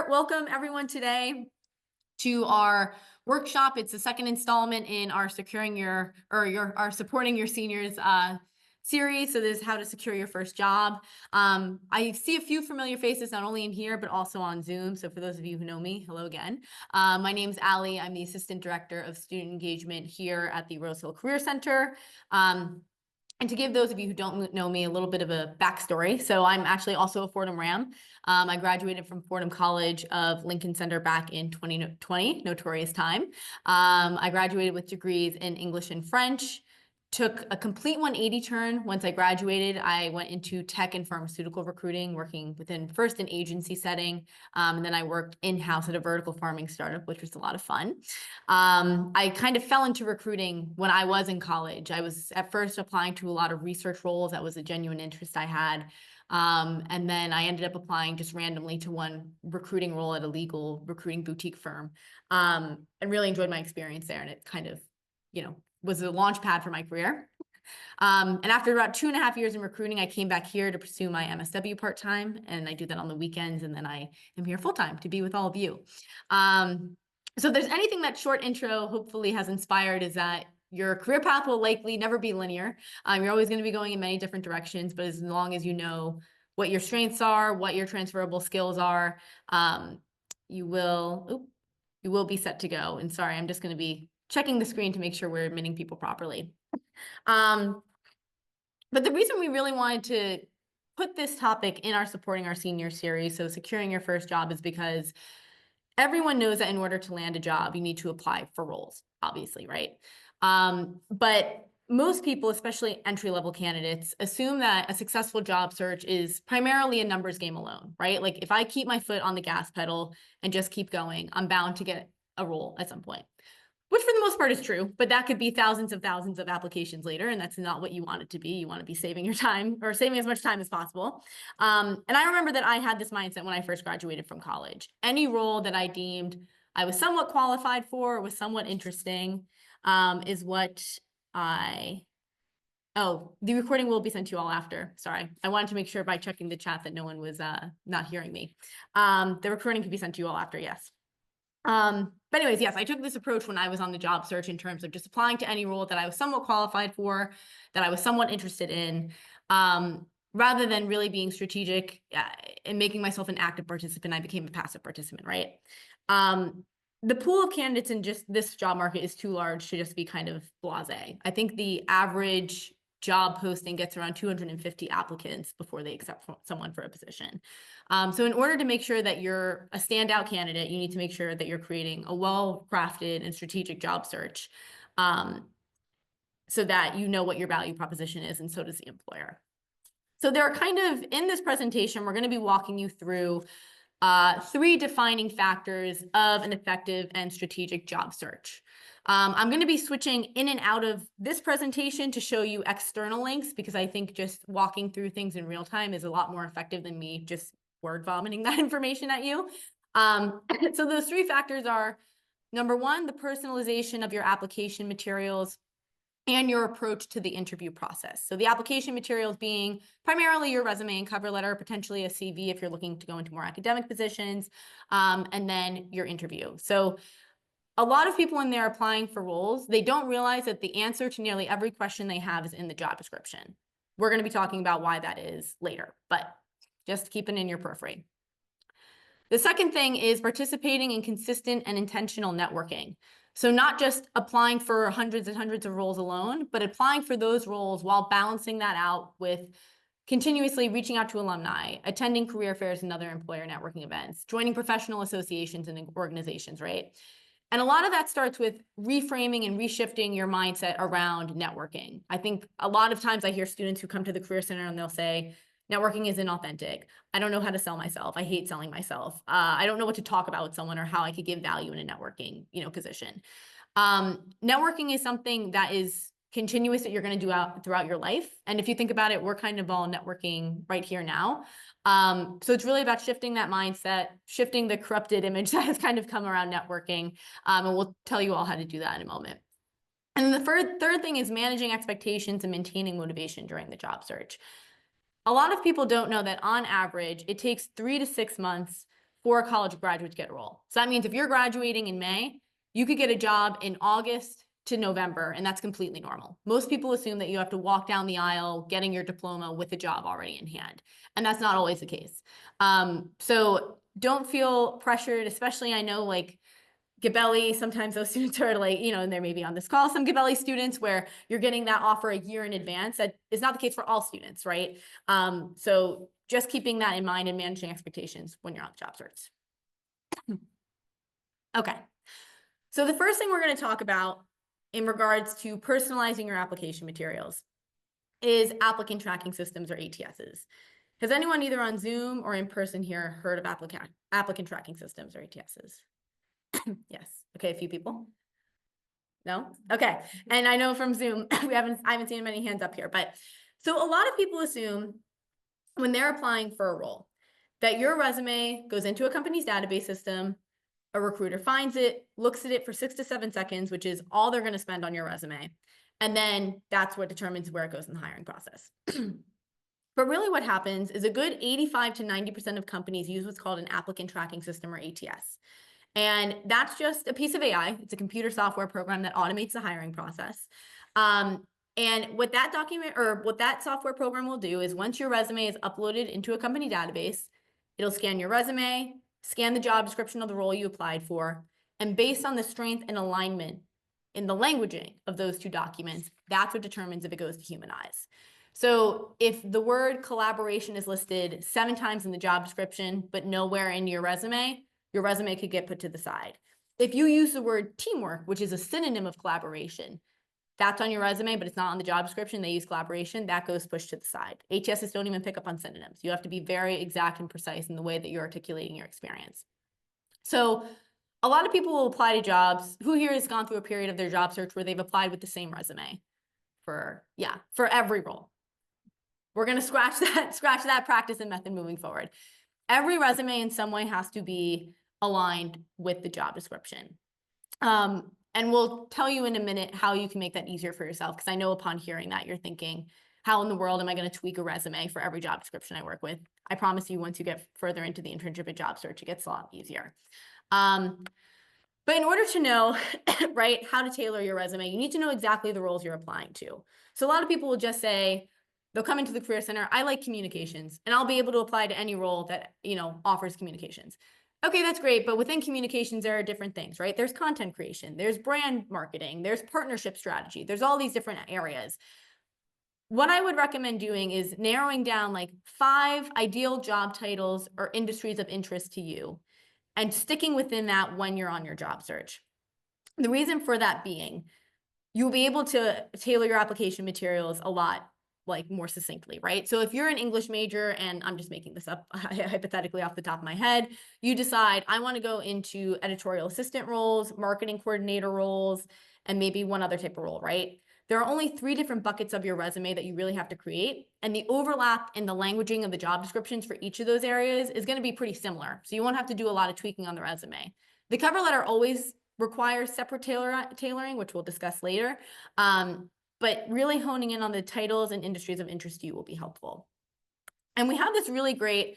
Welcome everyone today to our workshop. It's the second installment in our our supporting your seniors series. So this is how to secure your first job. I see a few familiar faces, not only in here, but also on Zoom. So for those of you who know me, hello again. My name's Allie. I'm the Assistant Director of Student Engagement here at the Rose Hill Career Center. And to give those of you who don't know me a little bit of a backstory, so I'm actually also a Fordham Ram. I graduated from Fordham College of Lincoln Center back in 2020, notorious time. I graduated with degrees in English and French. Took a complete 180 turn. Once I graduated, I went into tech and pharmaceutical recruiting, working within first an agency setting, and then I worked in-house at a vertical farming startup, which was a lot of fun. I kind of fell into recruiting when I was in college. I was at first applying to a lot of research roles. That was a genuine interest I had. And then I ended up applying just randomly to one recruiting role at a legal recruiting boutique firm, and really enjoyed my experience there. And it kind of, was a launch pad for my career. And after about 2.5 years in recruiting, I came back here to pursue my MSW part-time, and I do that on the weekends, and then I am here full-time to be with all of you. So if there's anything that short intro hopefully has inspired is that your career path will likely never be linear. You're always going to be going in many different directions, but as long as you know what your strengths are, what your transferable skills are, you will be set to go. And sorry, I'm just going to be checking the screen to make sure we're admitting people properly. But the reason we really wanted to put this topic in our Supporting Our Senior series, so securing your first job, is because everyone knows that in order to land a job, you need to apply for roles, obviously, right? But most people, especially entry-level candidates, assume that a successful job search is primarily a numbers game alone, right? Like if I keep my foot on the gas pedal and just keep going, I'm bound to get a role at some point. Which for the most part is true, but that could be thousands of applications later, and that's not what you want it to be. You want to be saving your time or saving as much time as possible. And I remember that I had this mindset when I first graduated from college. Any role that I deemed I was somewhat qualified for, was somewhat interesting, is what oh, the recording will be sent to you all after. Sorry. I wanted to make sure by checking the chat that no one was not hearing me. The recording can be sent to you all after, yes. But anyways, yes, I took this approach when I was on the job search in terms of just applying to any role that I was somewhat qualified for, that I was somewhat interested in, rather than really being strategic and making myself an active participant. I became a passive participant, right? The pool of candidates in just this job market is too large to just be kind of blasé. I think the average job posting gets around 250 applicants before they accept someone for a position. So in order to make sure that you're a standout candidate, you need to make sure that you're creating a well-crafted and strategic job search, so that you know what your value proposition is, and so does the employer. So there are in this presentation, we're going to be walking you through 3 defining factors of an effective and strategic job search. I'm going to be switching in and out of this presentation to show you external links, because I think just walking through things in real time is a lot more effective than me just word vomiting that information at you. So those 3 factors are, number 1, the personalization of your application materials and your approach to the interview process. So the application materials being primarily your resume and cover letter, potentially a CV if you're looking to go into more academic positions, and then your interview. So a lot of people when they're applying for roles, they don't realize that the answer to nearly every question they have is in the job description. We're going to be talking about why that is later, but just keep it in your periphery. The second thing is participating in consistent and intentional networking. So not just applying for hundreds and hundreds of roles alone, but applying for those roles while balancing that out with continuously reaching out to alumni, attending career fairs and other employer networking events, joining professional associations and organizations, right? And a lot of that starts with reframing and reshifting your mindset around networking. I think a lot of times I hear students who come to the Career Center and they'll say, networking isn't authentic. I don't know how to sell myself. I hate selling myself. I don't know what to talk about with someone or how I could give value in a networking, position. Networking is something that is continuous that you're going to do throughout your life. And if you think about it, we're kind of all networking right here now. So it's really about shifting that mindset, shifting the corrupted image that has kind of come around networking. And we'll tell you all how to do that in a moment. And the third thing is managing expectations and maintaining motivation during the job search. A lot of people don't know that on average, it takes 3 to 6 months for a college graduate to get a role. So that means if you're graduating in May, you could get a job in August to November, and that's completely normal. Most people assume that you have to walk down the aisle getting your diploma with a job already in hand, and that's not always the case. So don't feel pressured, especially I know like Gabelli, sometimes those students are like, and there may be on this call some Gabelli students where you're getting that offer a year in advance. That is not the case for all students, right? So just keeping that in mind and managing expectations when you're on the job search. Okay. So the first thing we're going to talk about in regards to personalizing your application materials is applicant tracking systems, or ATSs. Has anyone either on Zoom or in person here heard of applicant tracking systems, or ATSs? Yes. Okay, a few people. No? Okay. And I know from Zoom, I haven't seen many hands up here, but so a lot of people assume when they're applying for a role that your resume goes into a company's database system, a recruiter finds it, looks at it for 6 to 7 seconds, which is all they're going to spend on your resume. And then that's what determines where it goes in the hiring process. But really what happens is a good 85 to 90% of companies use what's called an applicant tracking system, or ATS. And that's just a piece of AI. It's a computer software program that automates the hiring process. And what that document, or what that software program will do, is once your resume is uploaded into a company database, it'll scan your resume, scan the job description of the role you applied for, and based on the strength and alignment in the languaging of those two documents, that's what determines if it goes to human eyes. So if the word collaboration is listed 7 times in the job description, but nowhere in your resume could get put to the side. If you use the word teamwork, which is a synonym of collaboration, that's on your resume, but it's not on the job description, they use collaboration, that goes pushed to the side. ATSs don't even pick up on synonyms. You have to be very exact and precise in the way that you're articulating your experience. So a lot of people will apply to jobs. Who here has gone through a period of their job search where they've applied with the same resume for every role? We're going to scratch that practice and method moving forward. Every resume in some way has to be aligned with the job description. And we'll tell you in a minute how you can make that easier for yourself, because I know upon hearing that, you're thinking, how in the world am I going to tweak a resume for every job description I work with? I promise you, once you get further into the internship and job search, it gets a lot easier. But in order to know, right, how to tailor your resume, you need to know exactly the roles you're applying to. So a lot of people will just say, they'll come into the Career Center, I like communications, and I'll be able to apply to any role that, offers communications. Okay, that's great, but within communications, there are different things, right? There's content creation, there's brand marketing, there's partnership strategy, there's all these different areas. What I would recommend doing is narrowing down like 5 ideal job titles or industries of interest to you, and sticking within that when you're on your job search. The reason for that being, you'll be able to tailor your application materials a lot more succinctly, right? So if you're an English major, and I'm just making this up hypothetically off the top of my head, you decide, I want to go into editorial assistant roles, marketing coordinator roles, and maybe one other type of role, right? There are only 3 different buckets of your resume that you really have to create, and the overlap in the languaging of the job descriptions for each of those areas is going to be pretty similar. So you won't have to do a lot of tweaking on the resume. The cover letter always requires separate tailoring, which we'll discuss later. But really honing in on the titles and industries of interest to you will be helpful. And we have this really great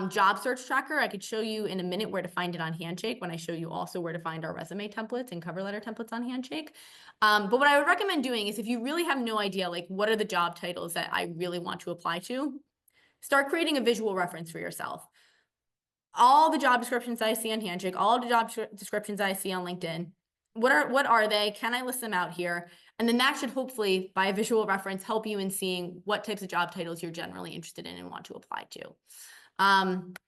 job search tracker. I could show you in a minute where to find it on Handshake, when I show you also where to find our resume templates and cover letter templates on Handshake. But what I would recommend doing is, if you really have no idea, what are the job titles that I really want to apply to, start creating a visual reference for yourself. All the job descriptions I see on Handshake, all the job descriptions I see on LinkedIn, what are they? Can I list them out here? And then that should hopefully, by a visual reference, help you in seeing what types of job titles you're generally interested in and want to apply to. And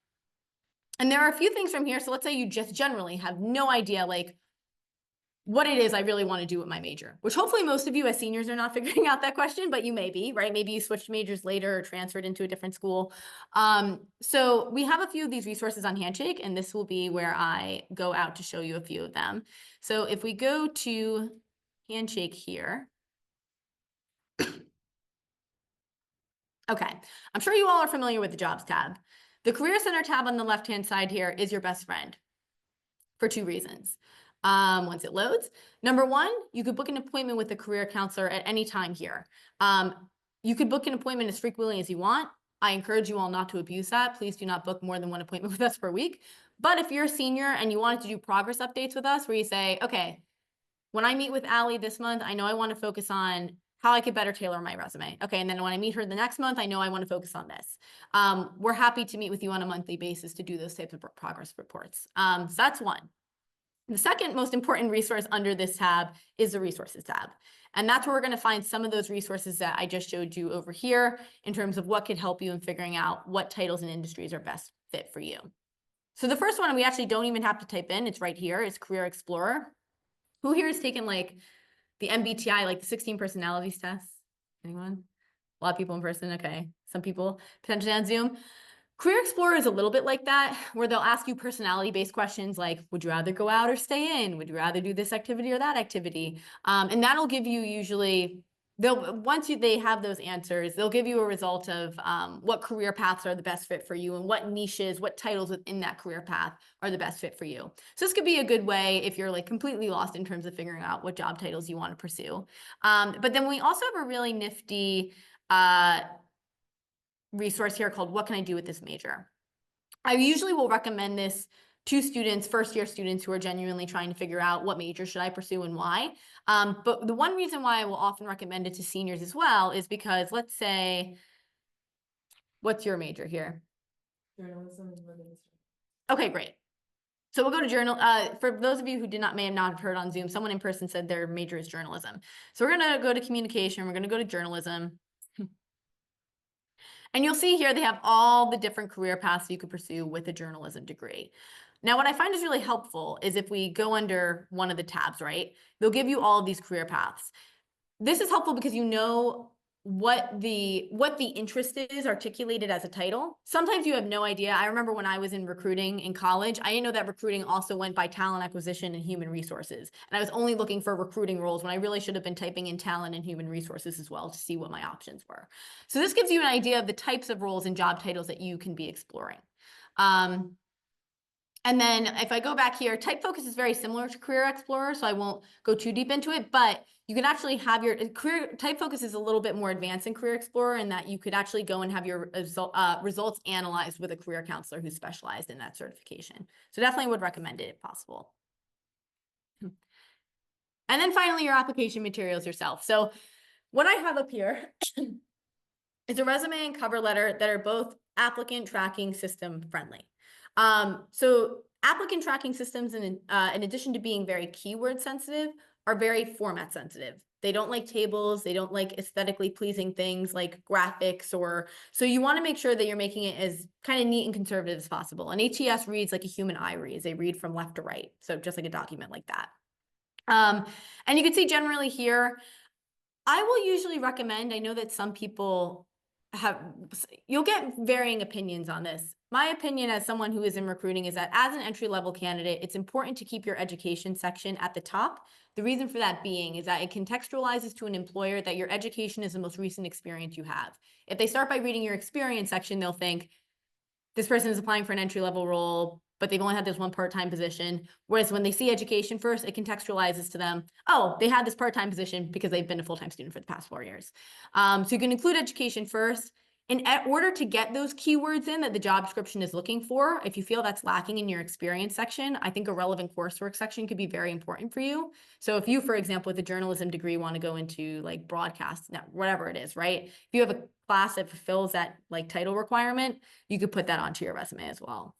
there are a few things from here. So let's say you just generally have no idea what it is I really want to do with my major, which hopefully most of you as seniors are not figuring out that question, but you may be, right? Maybe you switched majors later or transferred into a different school. So we have a few of these resources on Handshake, and this will be where I go out to show you a few of them. So if we go to Handshake here. Okay, I'm sure you all are familiar with the Jobs tab. The Career Center tab on the left-hand side here is your best friend for 2 reasons. Once it loads, number 1, you could book an appointment with a career counselor at any time here. You could book an appointment as frequently as you want. I encourage you all not to abuse that. Please do not book more than 1 appointment with us per week. But if you're a senior and you wanted to do progress updates with us, where you say, okay, when I meet with Allie this month, I know I want to focus on how I could better tailor my resume. Okay, and then when I meet her the next month, I know I want to focus on this. We're happy to meet with you on a monthly basis to do those types of progress reports. So that's one. The second most important resource under this tab is the resources tab. And that's where we're going to find some of those resources that I just showed you over here in terms of what could help you in figuring out what titles and industries are best fit for you. So the first one we actually don't even have to type in. It's right here. It's Career Explorer. Who here has taken like the MBTI, like the 16 personalities test? Anyone? A lot of people in person. Okay. Some people potentially on Zoom. Career Explorer is a little bit like that, where they'll ask you personality-based questions like, would you rather go out or stay in? Would you rather do this activity or that activity? And that'll give you usually, they have those answers, they'll give you a result of what career paths are the best fit for you and what niches, what titles within that career path are the best fit for you. So this could be a good way if you're like completely lost in terms of figuring out what job titles you want to pursue. But then we also have a really nifty resource here called What Can I Do with This Major? I usually will recommend this to students, first-year students who are genuinely trying to figure out what major should I pursue and why. But the one reason why I will often recommend it to seniors as well is because, let's say, what's your major here? Journalism. Okay, great. So we'll go to journal. For those of you who may have not heard on Zoom, someone in person said their major is journalism. So we're going to go to communication. We're going to go to journalism. And you'll see here they have all the different career paths you could pursue with a journalism degree. Now, what I find is really helpful is if we go under one of the tabs, right? They'll give you all of these career paths. This is helpful because you know what the interest is articulated as a title. Sometimes you have no idea. I remember when I was in recruiting in college, I didn't know that recruiting also went by talent acquisition and human resources. And I was only looking for recruiting roles when I really should have been typing in talent and human resources as well to see what my options were. So this gives you an idea of the types of roles and job titles that you can be exploring. And then if I go back here, type focus is very similar to Career Explorer, so I won't go too deep into it, but you can actually have your career type focus is a little bit more advanced in Career Explorer in that you could actually go and have your results analyzed with a career counselor who's specialized in that certification. So definitely would recommend it if possible. And then finally, your application materials yourself. So what I have up here is a resume and cover letter that are both applicant tracking system friendly. So applicant tracking systems, in addition to being very keyword sensitive, are very format sensitive. They don't like tables. They don't like aesthetically pleasing things like graphics so you want to make sure that you're making it as kind of neat and conservative as possible. An ATS reads like a human eye reads. They read from left to right. So just like a document like that. And you can see generally here, I will usually recommend, I know that some people you'll get varying opinions on this. My opinion as someone who is in recruiting is that as an entry-level candidate, it's important to keep your education section at the top. The reason for that being is that it contextualizes to an employer that your education is the most recent experience you have. If they start by reading your experience section, they'll think, this person is applying for an entry-level role, but they've only had this one part-time position. Whereas when they see education first, it contextualizes to them, oh, they had this part-time position because they've been a full-time student for the past 4 years. So you can include education first. In order to get those keywords in that the job description is looking for, if you feel that's lacking in your experience section, I think a relevant coursework section could be very important for you. So if you, for example, with a journalism degree, want to go into like broadcast, whatever it is, right? If you have a class that fulfills that like title requirement, you could put that onto your resume as well.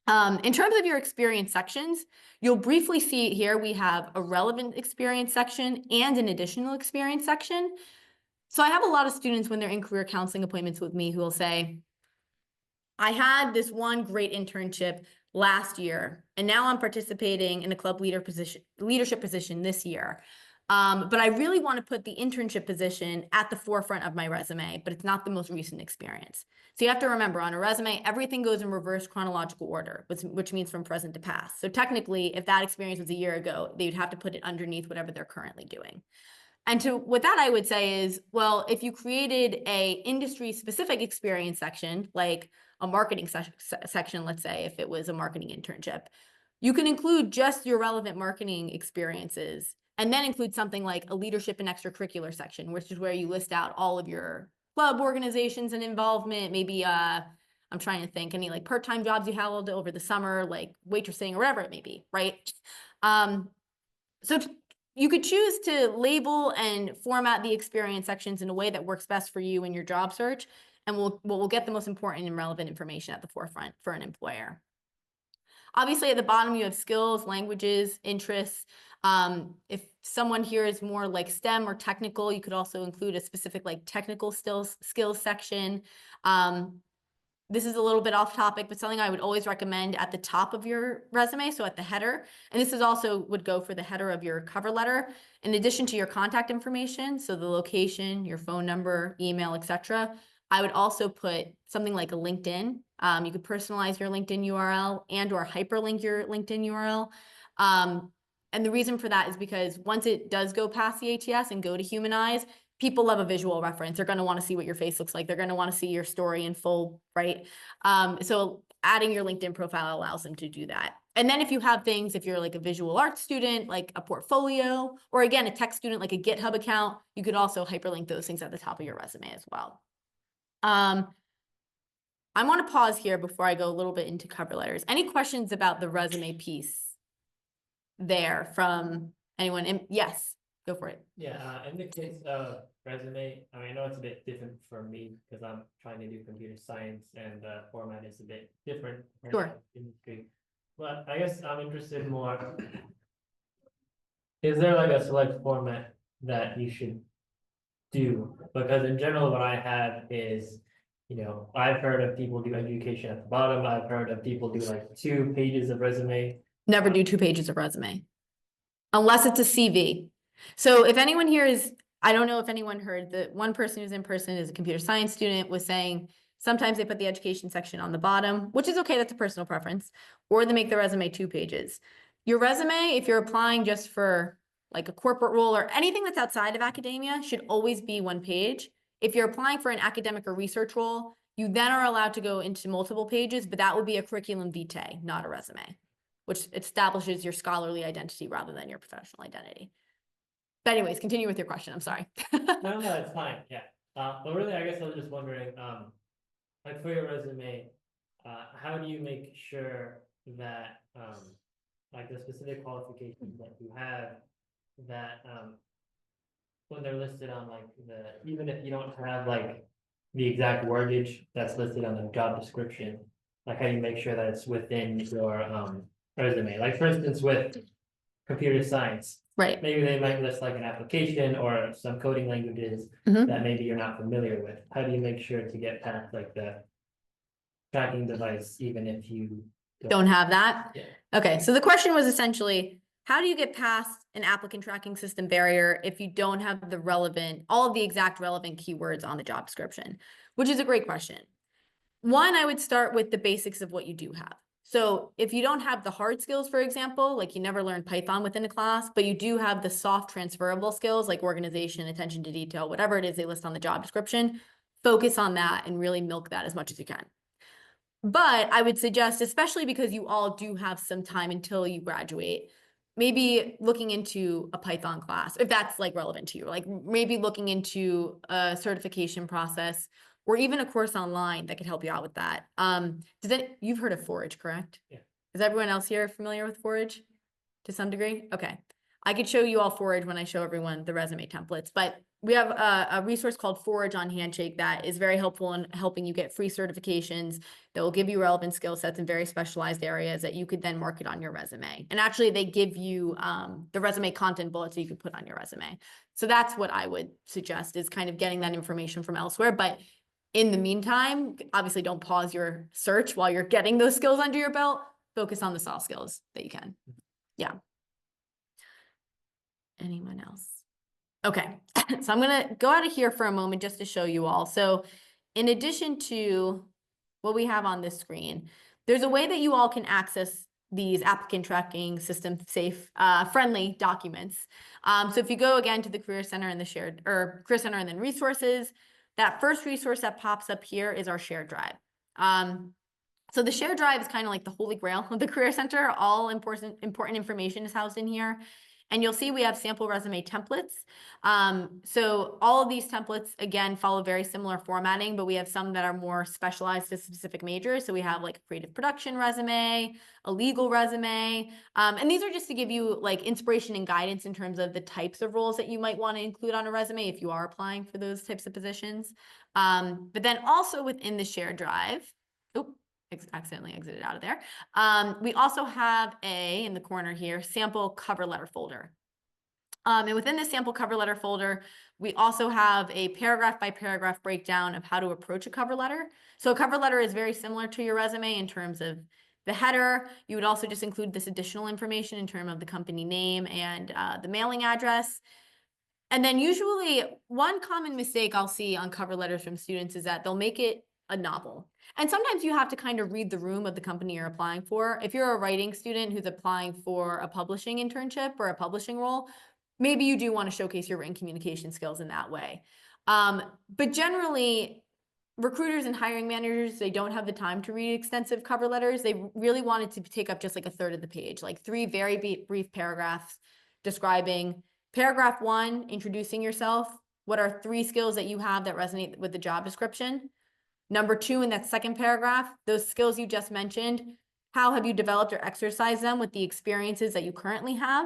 In terms of your experience sections, you'll briefly see here we have a relevant experience section and an additional experience section. So I have a lot of students when they're in career counseling appointments with me who will say, I had this one great internship last year, and now I'm participating in a club leadership position this year. But I really want to put the internship position at the forefront of my resume, but it's not the most recent experience. So you have to remember on a resume, everything goes in reverse chronological order, which means from present to past. So technically, if that experience was a year ago, they would have to put it underneath whatever they're currently doing. And with that, I would say is, well, if you created a industry-specific experience section, like a marketing section, let's say, if it was a marketing internship, you can include just your relevant marketing experiences and then include something like a leadership and extracurricular section, which is where you list out all of your club organizations and involvement. Maybe I'm I'm trying to think, any like part-time jobs you held over the summer, like waitressing or whatever it may be, right? So you could choose to label and format the experience sections in a way that works best for you in your job search, and we'll get the most important and relevant information at the forefront for an employer. Obviously, at the bottom, you have skills, languages, interests. If someone here is more like STEM or technical, you could also include a specific like technical skills section. This is a little bit off topic, but something I would always recommend at the top of your resume, so at the header. And this is also would go for the header of your cover letter. In addition to your contact information, so the location, your phone number, email, etc., I would also put something like a LinkedIn. You could personalize your LinkedIn URL and or hyperlink your LinkedIn URL. And the reason for that is because once it does go past the ATS and go to Humanize, people love a visual reference. They're going to want to see what your face looks like. They're going to want to see your story in full, right? So adding your LinkedIn profile allows them to do that. And then if you have things, if you're like a visual arts student, like a portfolio, or again, a tech student, like a GitHub account, you could also hyperlink those things at the top of your resume as well. I want to pause here before I go a little bit into cover letters. Any questions about the resume piece there from anyone? And yes, go for it. Yeah, in the case of resume, I mean, I know it's a bit different for me because I'm trying to do computer science and the format is a bit different. Sure. Industry. But I guess I'm interested more. Is there like a select format that you should do? Because in general, what I have is, I've heard of people do education at the bottom. I've heard of people do like 2 pages of resume. Never do 2 pages of resume unless it's a CV. So if anyone here is, I don't know if anyone heard that one person who's in person is a computer science student was saying sometimes they put the education section on the bottom, which is okay, that's a personal preference, or they make the resume 2 pages. Your resume, if you're applying just for like a corporate role or anything that's outside of academia, should always be 1 page. If you're applying for an academic or research role, you then are allowed to go into multiple pages, but that would be a curriculum vitae, not a resume, which establishes your scholarly identity rather than your professional identity. But anyways, continue with your question. I'm sorry. No, it's fine. Yeah. But really, I guess I was just wondering, like for your resume, how do you make sure that, like the specific qualifications that you have, that, when they're listed on like even if you don't have like the exact wordage that's listed on the job description, like how do you make sure that it's within your, resume? Like for instance, with computer science, Right. maybe they might list like an application or some coding languages Mhm. that maybe you're not familiar with. How do you make sure to get past like the tracking device, even if you Don't have that? Yeah. Okay, so the question was essentially, how do you get past an applicant tracking system barrier if you don't have all of the exact relevant keywords on the job description? Which is a great question. One, I would start with the basics of what you do have. So if you don't have the hard skills, for example, like you never learned Python within a class, but you do have the soft transferable skills like organization, attention to detail, whatever it is they list on the job description, focus on that and really milk that as much as you can. But I would suggest, especially because you all do have some time until you graduate, maybe looking into a Python class, if that's like relevant to you, like maybe looking into a certification process or even a course online that could help you out with that. You've heard of Forage, correct? Yeah. Is everyone else here familiar with Forage to some degree? Okay. I could show you all Forage when I show everyone the resume templates, but we have a resource called Forage on Handshake that is very helpful in helping you get free certifications that will give you relevant skill sets in very specialized areas that you could then market on your resume. And actually they give you the resume content bullets that you could put on your resume. So that's what I would suggest, is kind of getting that information from elsewhere. But in the meantime, obviously don't pause your search while you're getting those skills under your belt. Focus on the soft skills that you can. Yeah. Anyone else? Okay, so I'm gonna go out of here for a moment just to show you all. So in addition to what we have on this screen, there's a way that you all can access these applicant tracking system safe, friendly documents. So if you go again to the Career Center and the Career Center and then resources, that first resource that pops up here is our shared drive. So the shared drive is kind of like the holy grail of the Career Center. All important information is housed in here. And you'll see we have sample resume templates. So all of these templates, again, follow very similar formatting, but we have some that are more specialized to specific majors. So we have like a creative production resume, a legal resume. And these are just to give you like inspiration and guidance in terms of the types of roles that you might want to include on a resume if you are applying for those types of positions. But then also within the shared drive, accidentally exited out of there. We also have in the corner here, sample cover letter folder. And within the sample cover letter folder, we also have a paragraph by paragraph breakdown of how to approach a cover letter. So a cover letter is very similar to your resume in terms of the header. You would also just include this additional information in terms of the company name and the mailing address. And then usually one common mistake I'll see on cover letters from students is that they'll make it a novel. And sometimes you have to kind of read the room of the company you're applying for. If you're a writing student who's applying for a publishing internship or a publishing role, maybe you do want to showcase your written communication skills in that way. But generally, recruiters and hiring managers, they don't have the time to read extensive cover letters. They really wanted to take up just like a third of the page, like 3 very brief paragraphs describing paragraph 1, introducing yourself. What are 3 skills that you have that resonate with the job description? Number 2, in that second paragraph, those skills you just mentioned, how have you developed or exercised them with the experiences that you currently have?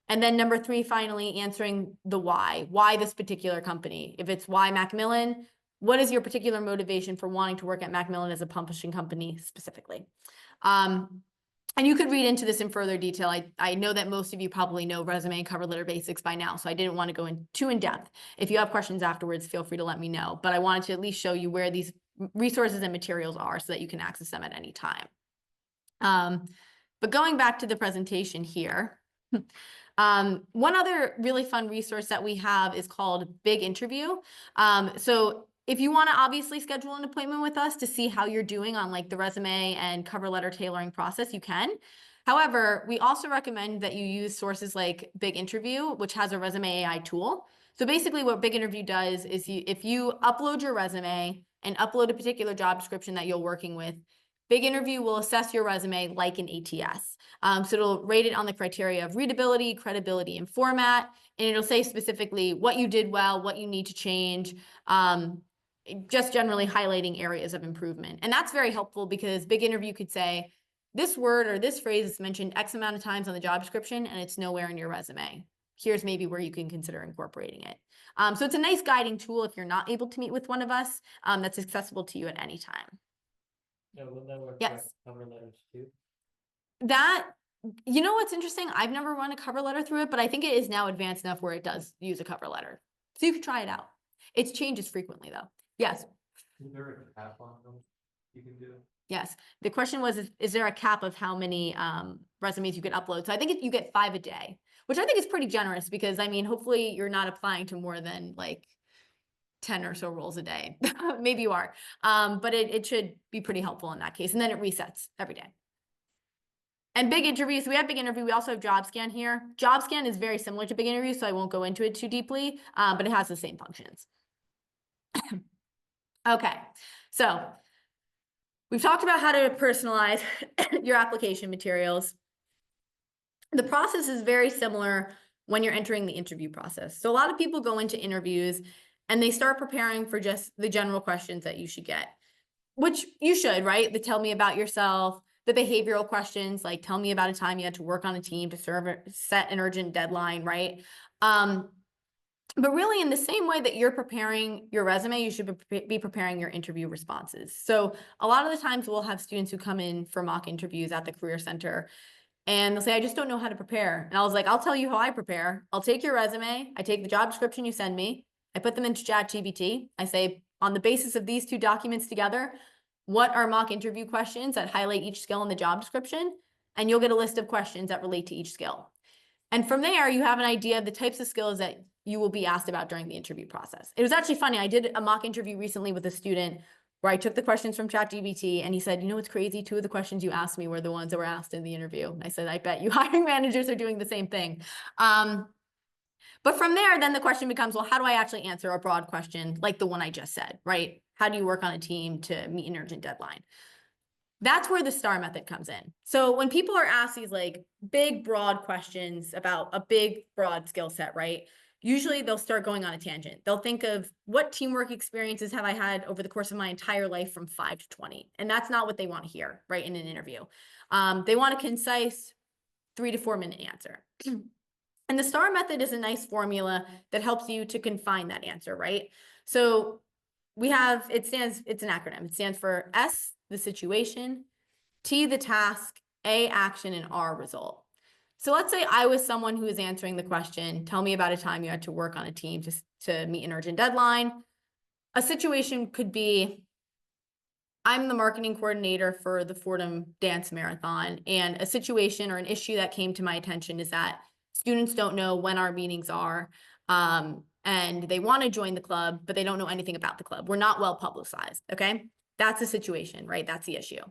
And then number 3, finally, answering the why this particular company. If it's why Macmillan, what is your particular motivation for wanting to work at Macmillan as a publishing company specifically? And you could read into this in further detail. I know that most of you probably know resume and cover letter basics by now, so I didn't want to go too in depth. If you have questions afterwards, feel free to let me know. But I wanted to at least show you where these resources and materials are so that you can access them at any time. But going back to the presentation here, one other really fun resource that we have is called Big Interview. So if you want to obviously schedule an appointment with us to see how you're doing on like the resume and cover letter tailoring process, you can. However, we also recommend that you use sources like Big Interview, which has a resume AI tool. So basically what Big Interview does is if you upload your resume and upload a particular job description that you're working with, Big Interview will assess your resume like an ATS. So it'll rate it on the criteria of readability, credibility, and format. And it'll say specifically what you did well, what you need to change, just generally highlighting areas of improvement. And that's very helpful because Big Interview could say, this word or this phrase is mentioned X amount of times on the job description and it's nowhere in your resume. Here's maybe where you can consider incorporating it. So it's a nice guiding tool if you're not able to meet with one of us, that's accessible to you at any time. Yeah, will that work Yes. for cover letters too? You know what's interesting? I've never run a cover letter through it, but I think it is now advanced enough where it does use a cover letter. So you can try it out. It changes frequently though. Yes. Is there a cap on them you can do? Yes. The question was, is there a cap of how many resumes you could upload? So I think you get 5 a day, which I think is pretty generous because I mean, hopefully you're not applying to more than like 10 or so roles a day. Maybe you are, but it should be pretty helpful in that case. And then it resets every day. And Big Interview, so we have Big Interview. We also have JobScan here. JobScan is very similar to Big Interview, so I won't go into it too deeply, but it has the same functions. Okay, so we've talked about how to personalize your application materials. The process is very similar when you're entering the interview process. So a lot of people go into interviews and they start preparing for just the general questions that you should get, which you should, right? The tell me about yourself, the behavioral questions, like tell me about a time you had to work on a team to set an urgent deadline, right? But really in the same way that you're preparing your resume, you should be preparing your interview responses. So a lot of the times we'll have students who come in for mock interviews at the Career Center and they'll say, I just don't know how to prepare. And I was like, I'll tell you how I prepare. I'll take your resume. I take the job description you send me. I put them into ChatGPT. I say, on the basis of these 2 documents together, what are mock interview questions that highlight each skill in the job description? And you'll get a list of questions that relate to each skill. And from there, you have an idea of the types of skills that you will be asked about during the interview process. It was actually funny. I did a mock interview recently with a student where I took the questions from ChatGPT and he said, you know what's crazy? 2 of the questions you asked me were the ones that were asked in the interview. And I said, I bet you hiring managers are doing the same thing. But from there, then the question becomes, well, how do I actually answer a broad question like the one I just said, right? How do you work on a team to meet an urgent deadline? That's where the STAR method comes in. So when people are asked these like big, broad questions about a big, broad skill set, right? Usually they'll start going on a tangent. They'll think of what teamwork experiences have I had over the course of my entire life from 5 to 20. And that's not what they want to hear, right, in an interview. They want a concise 3 to 4 minute answer. And the STAR method is a nice formula that helps you to confine that answer, right? So it's an acronym. It stands for S, the situation, T, the task, A, action, and R, result. So let's say I was someone who is answering the question, tell me about a time you had to work on a team to meet an urgent deadline. A situation could be, I'm the marketing coordinator for the Fordham Dance Marathon, and a situation or an issue that came to my attention is that students don't know when our meetings are, and they want to join the club, but they don't know anything about the club. We're not well publicized, okay? That's the situation, right? That's the issue.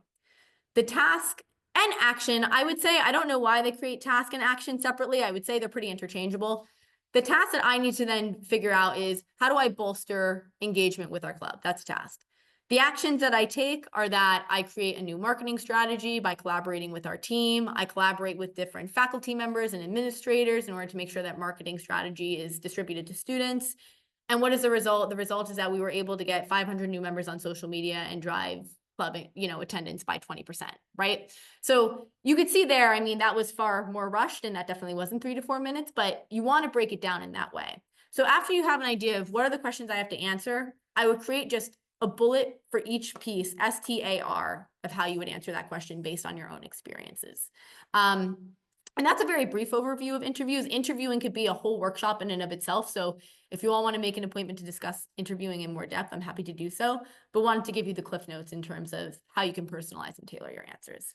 The task and action, I would say, I don't know why they create task and action separately. I would say they're pretty interchangeable. The task that I need to then figure out is, how do I bolster engagement with our club? That's a task. The actions that I take are that I create a new marketing strategy by collaborating with our team. I collaborate with different faculty members and administrators in order to make sure that marketing strategy is distributed to students. And what is the result? The result is that we were able to get 500 new members on social media and drive club, attendance by 20%, right? So you could see there, I mean, that was far more rushed, and that definitely wasn't 3 to 4 minutes, but you want to break it down in that way. So after you have an idea of what are the questions I have to answer, I would create just a bullet for each piece, STAR, of how you would answer that question based on your own experiences. And that's a very brief overview of interviews. Interviewing could be a whole workshop in and of itself. So if you all want to make an appointment to discuss interviewing in more depth, I'm happy to do so, but wanted to give you the cliff notes in terms of how you can personalize and tailor your answers.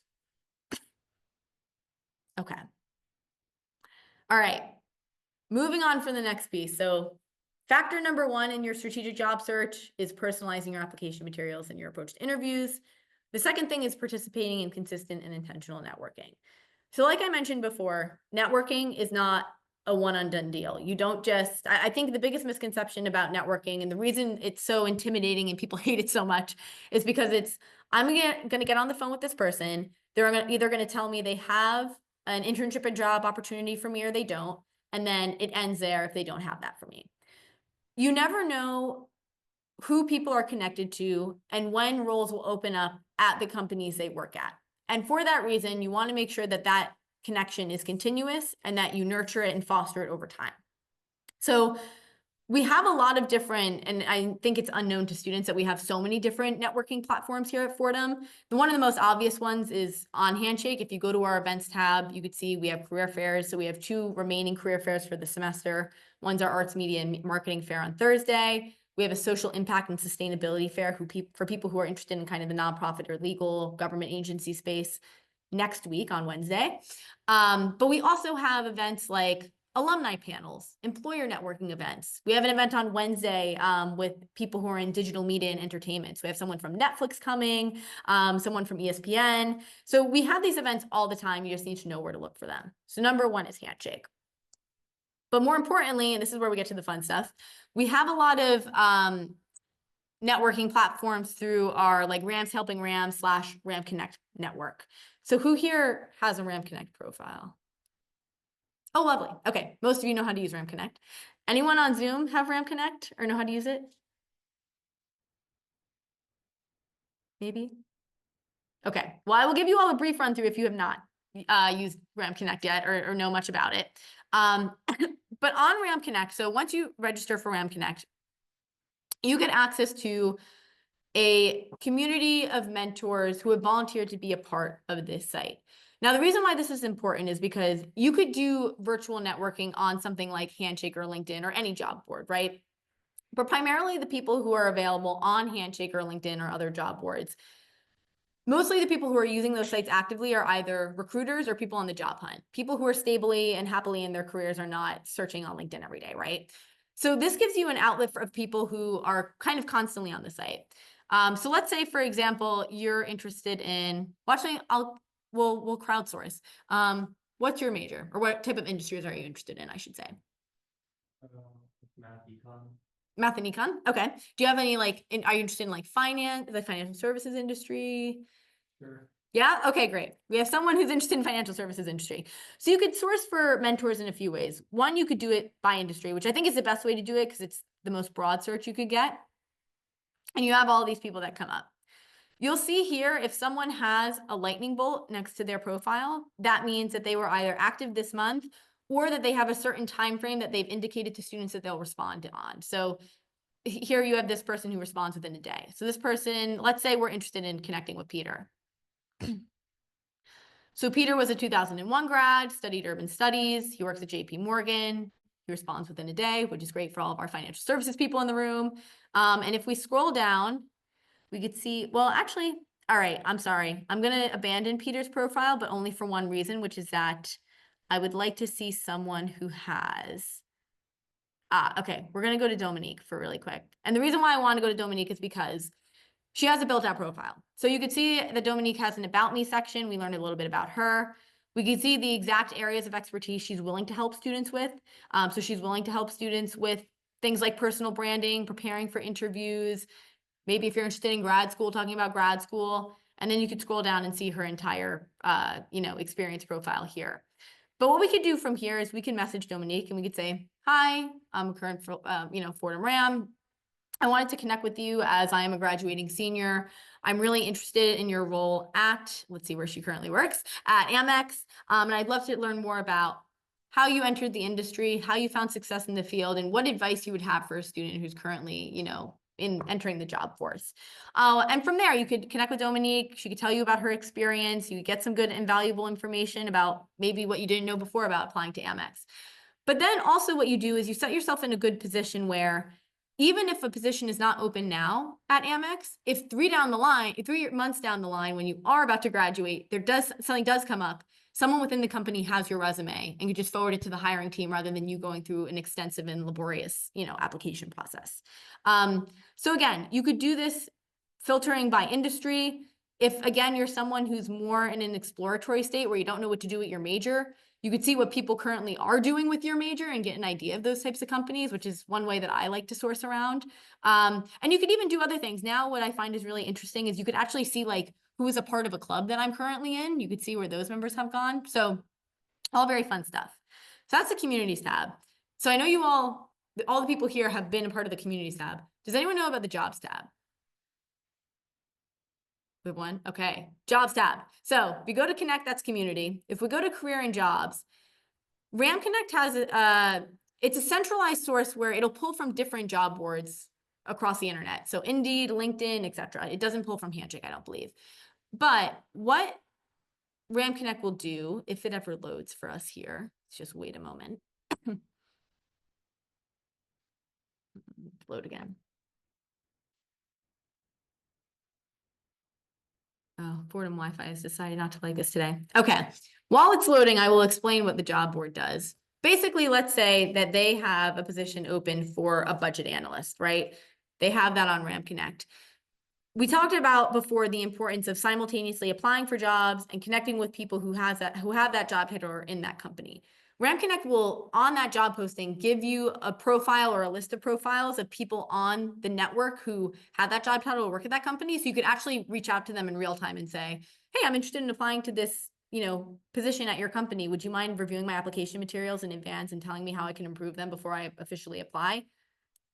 Okay. All right. Moving on for the next piece. So factor number 1 in your strategic job search is personalizing your application materials and your approach to interviews. The second thing is participating in consistent and intentional networking. So like I mentioned before, networking is not a one and done deal. You don't just, I think the biggest misconception about networking, and the reason it's so intimidating and people hate it so much, is because I'm gonna get on the phone with this person. They're either gonna tell me they have an internship and job opportunity for me or they don't. And then it ends there if they don't have that for me. You never know who people are connected to and when roles will open up at the companies they work at. And for that reason, you want to make sure that that connection is continuous and that you nurture it and foster it over time. So we have a lot of different, and I think it's unknown to students that we have so many different networking platforms here at Fordham. One of the most obvious ones is on Handshake. If you go to our events tab, you could see we have career fairs. So we have 2 remaining career fairs for the semester. One's our arts, media, and marketing fair on Thursday. We have a social impact and sustainability fair for people who are interested in kind of the nonprofit or legal government agency space next week on Wednesday. But we also have events like alumni panels, employer networking events. We have an event on Wednesday with people who are in digital media and entertainment. So we have someone from Netflix coming, someone from ESPN. So we have these events all the time. You just need to know where to look for them. So number 1 is Handshake. But more importantly, and this is where we get to the fun stuff, we have a lot of networking platforms through our like Rams Helping Rams / Ram Connect network. So who here has a Ram Connect profile? Oh, lovely. Okay, most of you know how to use Ram Connect. Anyone on Zoom have Ram Connect or know how to use it? Maybe? Okay, well, I will give you all a brief run through if you have not used Ram Connect yet or know much about it. But on Ram Connect, so once you register for Ram Connect, you get access to a community of mentors who have volunteered to be a part of this site. Now, the reason why this is important is because you could do virtual networking on something like Handshake or LinkedIn or any job board, right? But primarily the people who are available on Handshake or LinkedIn or other job boards, mostly the people who are using those sites actively are either recruiters or people on the job hunt. People who are stably and happily in their careers are not searching on LinkedIn every day, right? So this gives you an outlet of people who are kind of constantly on the site. So let's say, for example, you're interested in watching, we'll crowdsource. What's your major, or what type of industries are you interested in, I should say? Math, econ. Math and econ? Okay. Do you have any are you interested in like finance, the financial services industry? Sure. Yeah. Okay, great. We have someone who's interested in financial services industry. So you could source for mentors in a few ways. One, you could do it by industry, which I think is the best way to do it because it's the most broad search you could get. And you have all these people that come up. You'll see here, if someone has a lightning bolt next to their profile, that means that they were either active this month or that they have a certain time frame that they've indicated to students that they'll respond on. So here you have this person who responds within a day. So this person, let's say we're interested in connecting with Peter. So Peter was a 2001 grad, studied urban studies. He works at JP Morgan. He responds within a day, which is great for all of our financial services people in the room. And if we scroll down, we could see, well, actually, all right, I'm sorry. I'm going to abandon Peter's profile, but only for one reason, which is that I would like to see someone who has, okay, we're going to go to Dominique for really quick. And the reason why I want to go to Dominique is because she has a built-out profile. So you could see that Dominique has an About Me section. We learned a little bit about her. We can see the exact areas of expertise she's willing to help students with. So she's willing to help students with things like personal branding, preparing for interviews, maybe if you're interested in grad school, talking about grad school, and then you could scroll down and see her entire, experience profile here. But what we could do from here is we can message Dominique and we could say, hi, I'm a current, Fordham Ram. I wanted to connect with you as I am a graduating senior. I'm really interested in your role at, let's see where she currently works, at Amex. And I'd love to learn more about how you entered the industry, how you found success in the field, and what advice you would have for a student who's currently, in entering the job force. And from there, you could connect with Dominique. She could tell you about her experience. You could get some good and valuable information about maybe what you didn't know before about applying to Amex. But then also what you do is you set yourself in a good position where even if a position is not open now at Amex, if 3 months down the line, when you are about to graduate, something does come up, someone within the company has your resume and you just forward it to the hiring team rather than you going through an extensive and laborious, application process. So again, you could do this filtering by industry. If again, you're someone who's more in an exploratory state where you don't know what to do with your major, you could see what people currently are doing with your major and get an idea of those types of companies, which is one way that I like to source around. And you could even do other things. Now, what I find is really interesting is you could actually see like who is a part of a club that I'm currently in. You could see where those members have gone. So all very fun stuff. So that's the communities tab. So I know you all the people here have been a part of the communities tab. Does anyone know about the jobs tab? We have one? Okay. Jobs tab. So if we go to Connect, that's community. If we go to career and jobs, Ram Connect has it's a centralized source where it'll pull from different job boards across the internet. So Indeed, LinkedIn, etc. It doesn't pull from Handshake, I don't believe. But what Ram Connect will do, if it ever loads for us here, let's just wait a moment. Load again. Oh, Fordham Wi-Fi has decided not to like this today. Okay. While it's loading, I will explain what the job board does. Basically, let's say that they have a position open for a budget analyst, right? They have that on Ram Connect. We talked about before the importance of simultaneously applying for jobs and connecting with people who have that job title or in that company. Ram Connect will, on that job posting, give you a profile or a list of profiles of people on the network who have that job title or work at that company. So you could actually reach out to them in real time and say, hey, I'm interested in applying to this, position at your company. Would you mind reviewing my application materials in advance and telling me how I can improve them before I officially apply?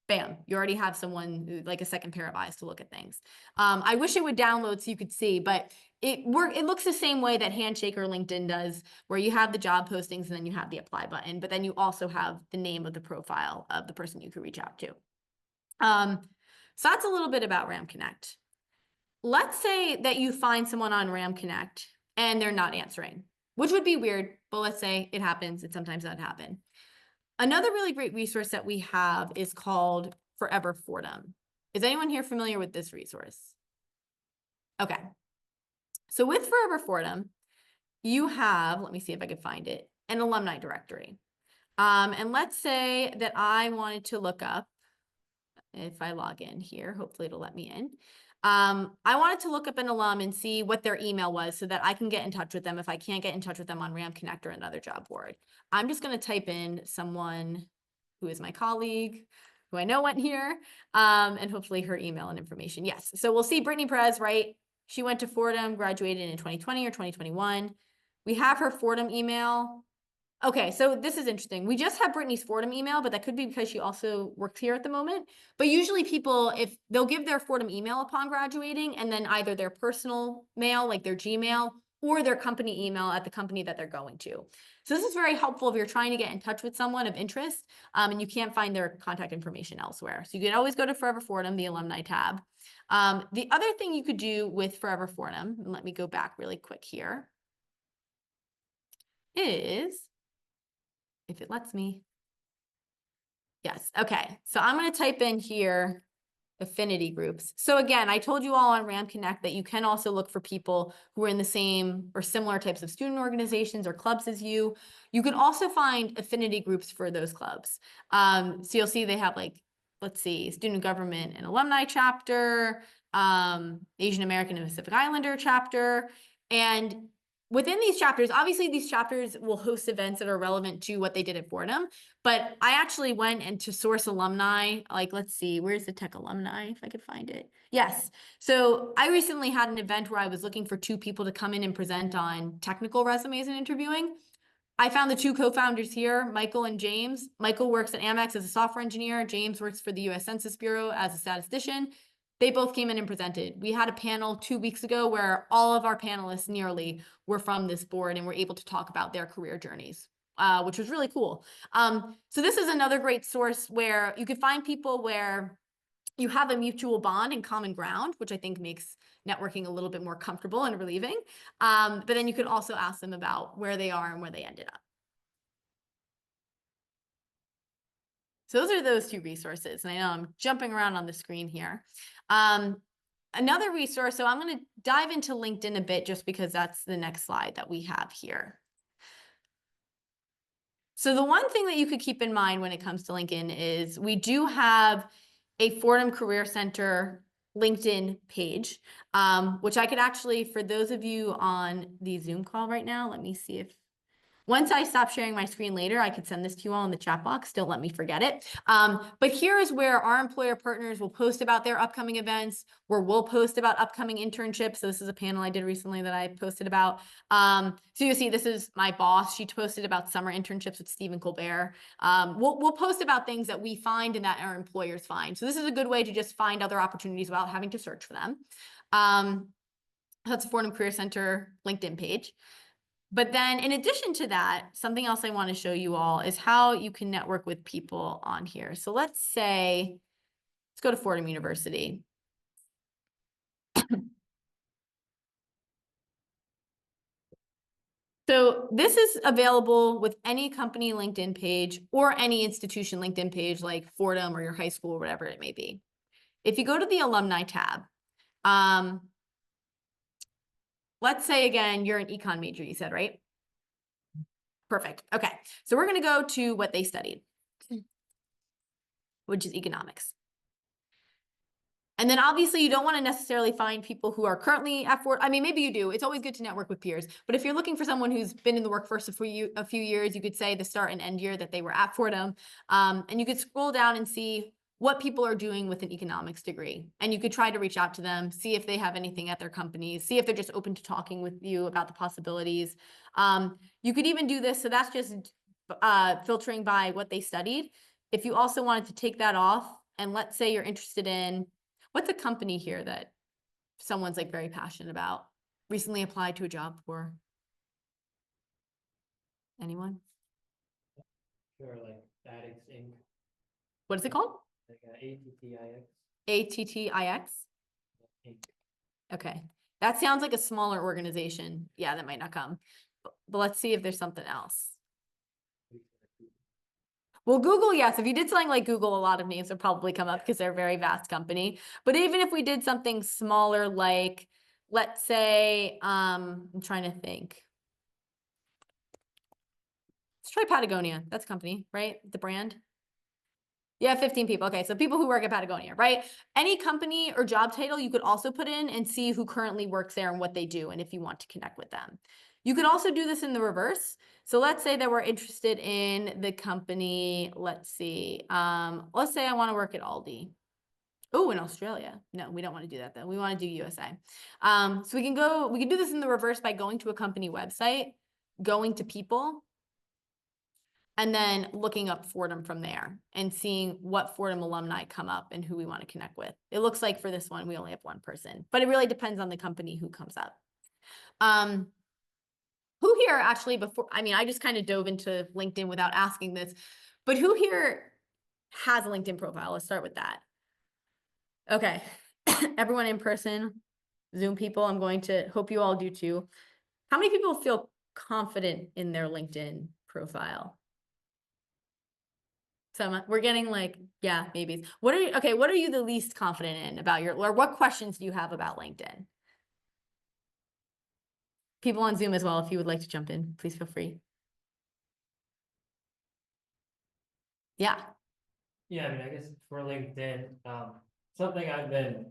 Bam, you already have someone like a second pair of eyes to look at things. I wish it would download so you could see, but it looks the same way that Handshake or LinkedIn does, where you have the job postings and then you have the apply button, but then you also have the name of the profile of the person you could reach out to. So that's a little bit about Ram Connect. Let's say that you find someone on Ram Connect and they're not answering, which would be weird, but let's say it happens. It sometimes doesn't happen. Another really great resource that we have is called Forever Fordham. Is anyone here familiar with this resource? Okay. So with Forever Fordham, you have, let me see if I can find it, an alumni directory. And let's say that I wanted to look up, if I log in here, hopefully it'll let me in. I wanted to look up an alum and see what their email was so that I can get in touch with them if I can't get in touch with them on Ram Connect or another job board. I'm just going to type in someone who is my colleague, who I know went here, and hopefully her email and information. Yes. So we'll see Brittany Perez, right? She went to Fordham, graduated in 2020 or 2021. We have her Fordham email. Okay, so this is interesting. We just have Brittany's Fordham email, but that could be because she also works here at the moment. But usually people, if they'll give their Fordham email upon graduating, and then either their personal mail, like their Gmail, or their company email at the company that they're going to. So this is very helpful if you're trying to get in touch with someone of interest, and you can't find their contact information elsewhere. So you can always go to Forever Fordham, the alumni tab. The other thing you could do with Forever Fordham, and let me go back really quick here, is, if it lets me. Yes, okay. So I'm going to type in here affinity groups. So again, I told you all on RAM Connect that you can also look for people who are in the same or similar types of student organizations or clubs as you. You can also find affinity groups for those clubs. So you'll see they have, like, let's see, student government and alumni chapter, Asian American and Pacific Islander chapter. And within these chapters, obviously these chapters will host events that are relevant to what they did at Fordham, but I actually went and to source alumni, like, let's see, where's the tech alumni, if I could find it. Yes, so I recently had an event where I was looking for 2 people to come in and present on technical resumes and interviewing. I found the 2 co-founders here, Michael and James. Michael works at Amex as a software engineer. James works for the US Census Bureau as a statistician. They both came in and presented. We had a panel 2 weeks ago where all of our panelists nearly were from this board and were able to talk about their career journeys, which was really cool. So this is another great source where you could find people where you have a mutual bond and common ground, which I think makes networking a little bit more comfortable and relieving. But then you could also ask them about where they are and where they ended up. So those are those 2 resources. And I know I'm jumping around on the screen here. Another resource, so I'm going to dive into LinkedIn a bit just because that's the next slide that we have here. So the one thing that you could keep in mind when it comes to LinkedIn is we do have a Fordham Career Center LinkedIn page, which I could actually, for those of you on the Zoom call right now, let me see if, once I stop sharing my screen later, I could send this to you all in the chat box. Don't let me forget it. But here is where our employer partners will post about their upcoming events, where we'll post about upcoming internships. So this is a panel I did recently that I posted about. So you see, this is my boss. She posted about summer internships with Stephen Colbert. We'll post about things that we find and that our employers find. So this is a good way to just find other opportunities without having to search for them. That's a Fordham Career Center LinkedIn page. But then in addition to that, something else I want to show you all is how you can network with people on here. So let's say, let's go to Fordham University. So this is available with any company LinkedIn page or any institution LinkedIn page like Fordham or your high school or whatever it may be. If you go to the alumni tab, let's say again, you're an econ major, you said, right? Perfect. Okay. So we're going to go to what they studied, which is economics. And then obviously you don't want to necessarily find people who are currently at Fordham. I mean, maybe you do. It's always good to network with peers. But if you're looking for someone who's been in the workforce for a few years, you could say the start and end year that they were at Fordham. And you could scroll down and see what people are doing with an economics degree. And you could try to reach out to them, see if they have anything at their companies, see if they're just open to talking with you about the possibilities. You could even do this. So that's just filtering by what they studied. If you also wanted to take that off, and let's say you're interested in, what's a company here that someone's like very passionate about, recently applied to a job for? Anyone? Sure, like Addicts Inc. What is it called? Like ATTIX. ATTIX? Inc. Okay. That sounds like a smaller organization. Yeah, that might not come. But let's see if there's something else. Well, Google, yes. If you did something like Google, a lot of names would probably come up because they're a very vast company. But even if we did something smaller, like, let's say, I'm trying to think. Let's try Patagonia. That's a company, right? The brand. Yeah, 15 people. Okay, so people who work at Patagonia, right? Any company or job title you could also put in and see who currently works there and what they do, and if you want to connect with them. You could also do this in the reverse. So let's say that we're interested in the company, let's see, let's say I want to work at Aldi. Oh, in Australia. No, we don't want to do that though. We want to do USA. So we can do this in the reverse by going to a company website, going to people, and then looking up Fordham from there and seeing what Fordham alumni come up and who we want to connect with. It looks like for this one, we only have one person, but it really depends on the company who comes up. Who here actually I just kind of dove into LinkedIn without asking this, but who here has a LinkedIn profile? Let's start with that. Okay. Everyone in person, Zoom people, I'm going to hope you all do too. How many people feel confident in their LinkedIn profile? Some, we're getting like, yeah, maybe. What are you the least confident in about or what questions do you have about LinkedIn? People on Zoom as well, if you would like to jump in, please feel free. Yeah. Yeah, I mean, I guess for LinkedIn, something I've been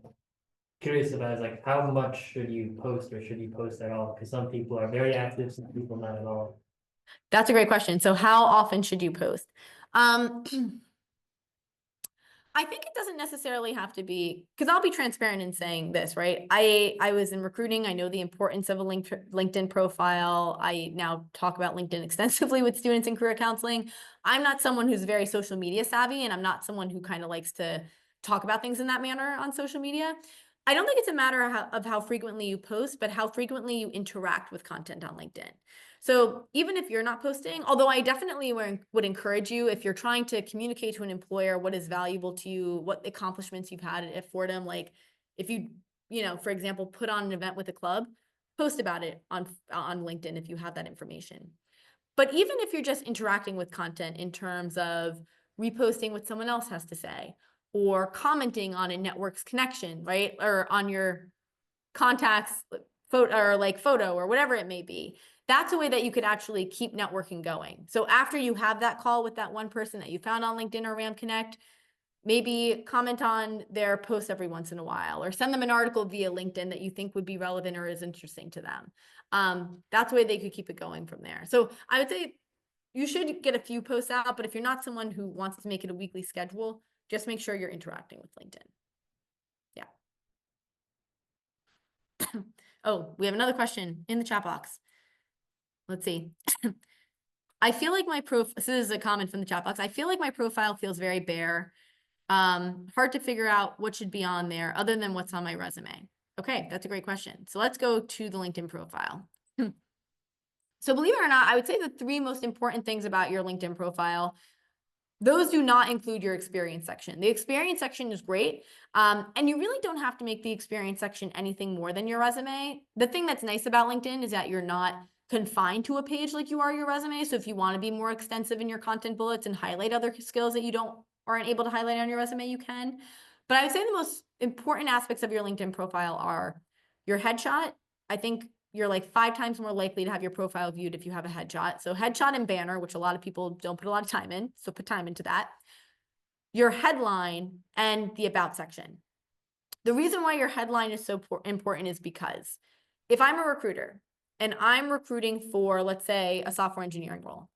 curious about is like how much should you post or should you post at all? Because some people are very active, some people not at all. That's a great question. So how often should you post? I think it doesn't necessarily have to be, because I'll be transparent in saying this, right? I was in recruiting. I know the importance of a LinkedIn profile. I now talk about LinkedIn extensively with students in career counseling. I'm not someone who's very social media savvy, and I'm not someone who kind of likes to talk about things in that manner on social media. I don't think it's a matter of how frequently you post, but how frequently you interact with content on LinkedIn. So even if you're not posting, although I definitely would encourage you, if you're trying to communicate to an employer what is valuable to you, what accomplishments you've had at Fordham, like if you, for example, put on an event with a club, post about it on LinkedIn if you have that information. But even if you're just interacting with content in terms of reposting what someone else has to say or commenting on a network's connection, right? Or on your contacts photo or whatever it may be. That's a way that you could actually keep networking going. So after you have that call with that one person that you found on LinkedIn or Ram Connect, maybe comment on their posts every once in a while, or send them an article via LinkedIn that you think would be relevant or is interesting to them. That's the way they could keep it going from there. So I would say you should get a few posts out, but if you're not someone who wants to make it a weekly schedule, just make sure you're interacting with LinkedIn. Yeah. Oh, we have another question in the chat box. Let's see. I feel like this is a comment from the chat box. I feel like my profile feels very bare. Hard to figure out what should be on there other than what's on my resume. Okay, that's a great question. So let's go to the LinkedIn profile. So believe it or not, I would say the 3 most important things about your LinkedIn profile, those do not include your experience section. The experience section is great. And you really don't have to make the experience section anything more than your resume. The thing that's nice about LinkedIn is that you're not confined to a page like you are your resume. So if you want to be more extensive in your content bullets and highlight other skills that you aren't able to highlight on your resume, you can. But I would say the most important aspects of your LinkedIn profile are your headshot. I think you're like 5 times more likely to have your profile viewed if you have a headshot. So headshot and banner, which a lot of people don't put a lot of time in. So put time into that. Your headline and the about section. The reason why your headline is so important is because if I'm a recruiter and I'm recruiting for, let's say, a software engineering role,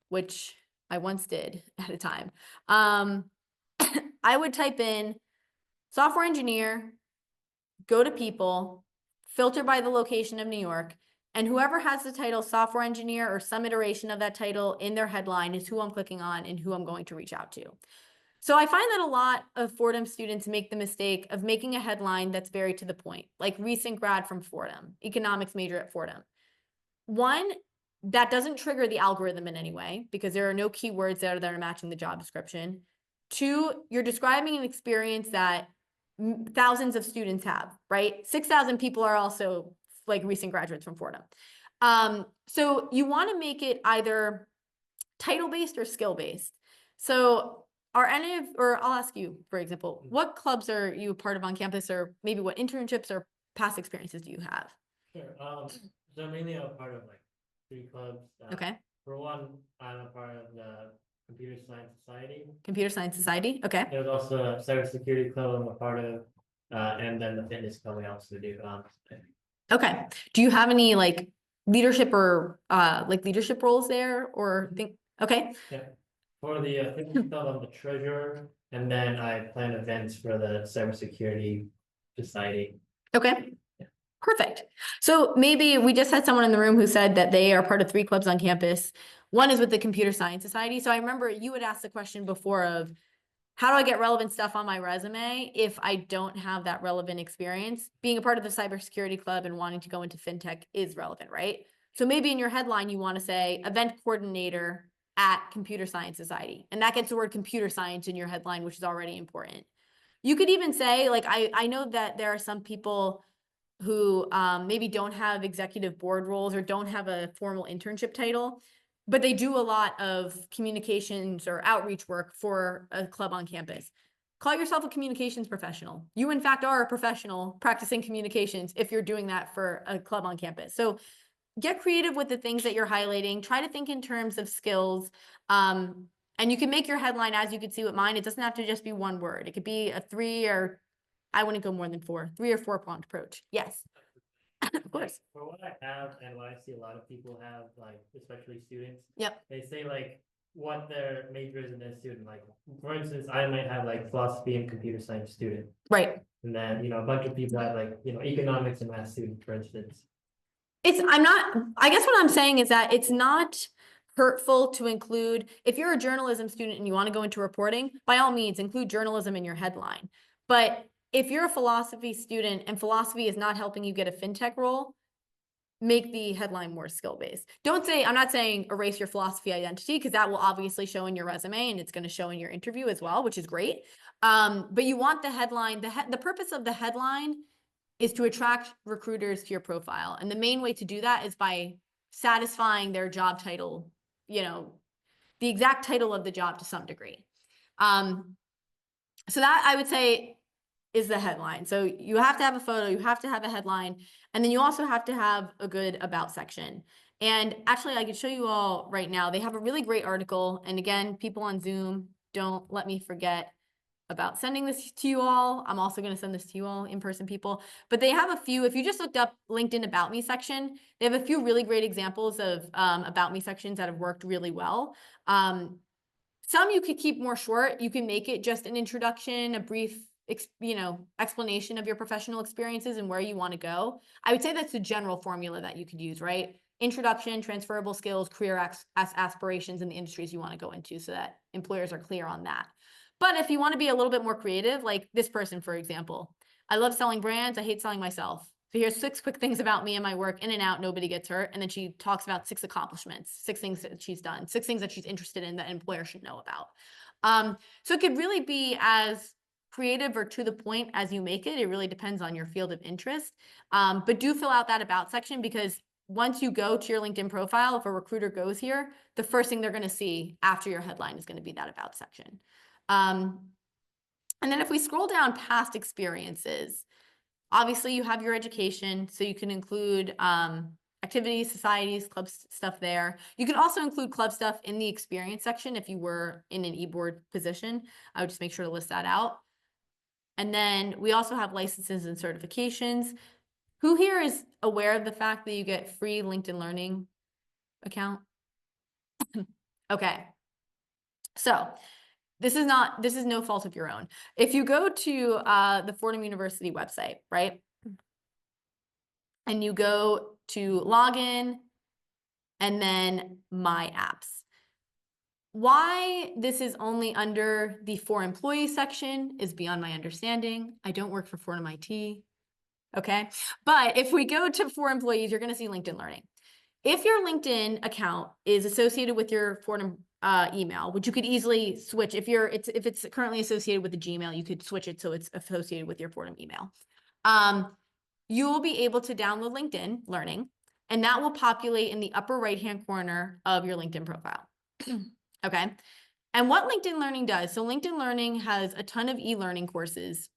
which I once did at a time, I would type in software engineer, go to people, filter by the location of New York, and whoever has the title software engineer or some iteration of that title in their headline is who I'm clicking on and who I'm going to reach out to. So I find that a lot of Fordham students make the mistake of making a headline that's very to the point, like recent grad from Fordham, economics major at Fordham. One, that doesn't trigger the algorithm in any way because there are no keywords there that are matching the job description. 2, you're describing an experience that thousands of students have, right? 6,000 people are also like recent graduates from Fordham. So you want to make it either title-based or skill-based. So I'll ask you, for example, what clubs are you a part of on campus, or maybe what internships or past experiences do you have? Sure. So mainly I'm a part of like 3 clubs. Okay. For one, I'm a part of the Computer Science Society. Computer Science Society. Okay. There's also a cybersecurity club I'm a part of, and then the fitness club we also do. Okay. Do you have any like leadership or leadership roles there or think? Okay. Yeah. For the fitness club, I'm the treasurer, and then I plan events for the cybersecurity society. Okay, perfect. So maybe we just had someone in the room who said that they are part of 3 clubs on campus. One is with the Computer Science Society. So I remember you had asked the question before of, how do I get relevant stuff on my resume if I don't have that relevant experience? Being a part of the cybersecurity club and wanting to go into fintech is relevant, right? So maybe in your headline, you want to say event coordinator at Computer Science Society. And that gets the word computer science in your headline, which is already important. You could even say, like, I know that there are some people who maybe don't have executive board roles or don't have a formal internship title, but they do a lot of communications or outreach work for a club on campus. Call yourself a communications professional. You, in fact, are a professional practicing communications if you're doing that for a club on campus. So get creative with the things that you're highlighting. Try to think in terms of skills. And you can make your headline, as you can see with mine, it doesn't have to just be one word. It could be a 3 or I wouldn't go more than 4, 3 or 4 pronged approach. Yes. Of course. For what I have and what I see a lot of people have, like especially students, Yep. they say like what their major is in their student. Like for instance, I might have like philosophy and computer science student, Right. and then a bunch of people have like economics and math student, for instance. I guess what I'm saying is that it's not hurtful to include, if you're a journalism student and you want to go into reporting, by all means, include journalism in your headline. But if you're a philosophy student and philosophy is not helping you get a fintech role, make the headline more skill-based. I'm not saying erase your philosophy identity, because that will obviously show in your resume and it's going to show in your interview as well, which is great. But you want the headline, the purpose of the headline is to attract recruiters to your profile. And the main way to do that is by satisfying their job title, the exact title of the job to some degree. So that I would say is the headline. So you have to have a photo, you have to have a headline, and then you also have to have a good about section. And actually, I could show you all right now. They have a really great article. And again, people on Zoom, don't let me forget about sending this to you all. I'm also going to send this to you all, in-person people. But they have a few, if you just looked up LinkedIn About Me section, they have a few really great examples of About Me sections that have worked really well. Some you could keep more short. You can make it just an introduction, a brief explanation of your professional experiences and where you want to go. I would say that's the general formula that you could use, right? Introduction, transferable skills, career aspirations in the industries you want to go into, so that employers are clear on that. But if you want to be a little bit more creative, like this person, for example, I love selling brands. I hate selling myself. So here's 6 quick things about me and my work, in and out, nobody gets hurt. And then she talks about 6 accomplishments, 6 things that she's done, 6 things that she's interested in that an employer should know about. So it could really be as creative or to the point as you make it. It really depends on your field of interest. But do fill out that about section, because once you go to your LinkedIn profile, if a recruiter goes here, the first thing they're going to see after your headline is going to be that about section. And then if we scroll down past experiences, obviously you have your education, so you can include activities, societies, club stuff there. You can also include club stuff in the experience section if you were in an e-board position. I would just make sure to list that out. And then we also have licenses and certifications. Who here is aware of the fact that you get free LinkedIn Learning account? Okay. So this is no fault of your own. If you go to the Fordham University website, right? And you go to login and then my apps. Why this is only under the for employees section is beyond my understanding. I don't work for Fordham IT. Okay. But if we go to for employees, you're going to see LinkedIn Learning. If your LinkedIn account is associated with your Fordham email, which you could easily switch, if it's currently associated with the Gmail, you could switch it so it's associated with your Fordham email. You will be able to download LinkedIn Learning, and that will populate in the upper right-hand corner of your LinkedIn profile. Okay. And what LinkedIn Learning does, so LinkedIn Learning has a ton of e-learning courses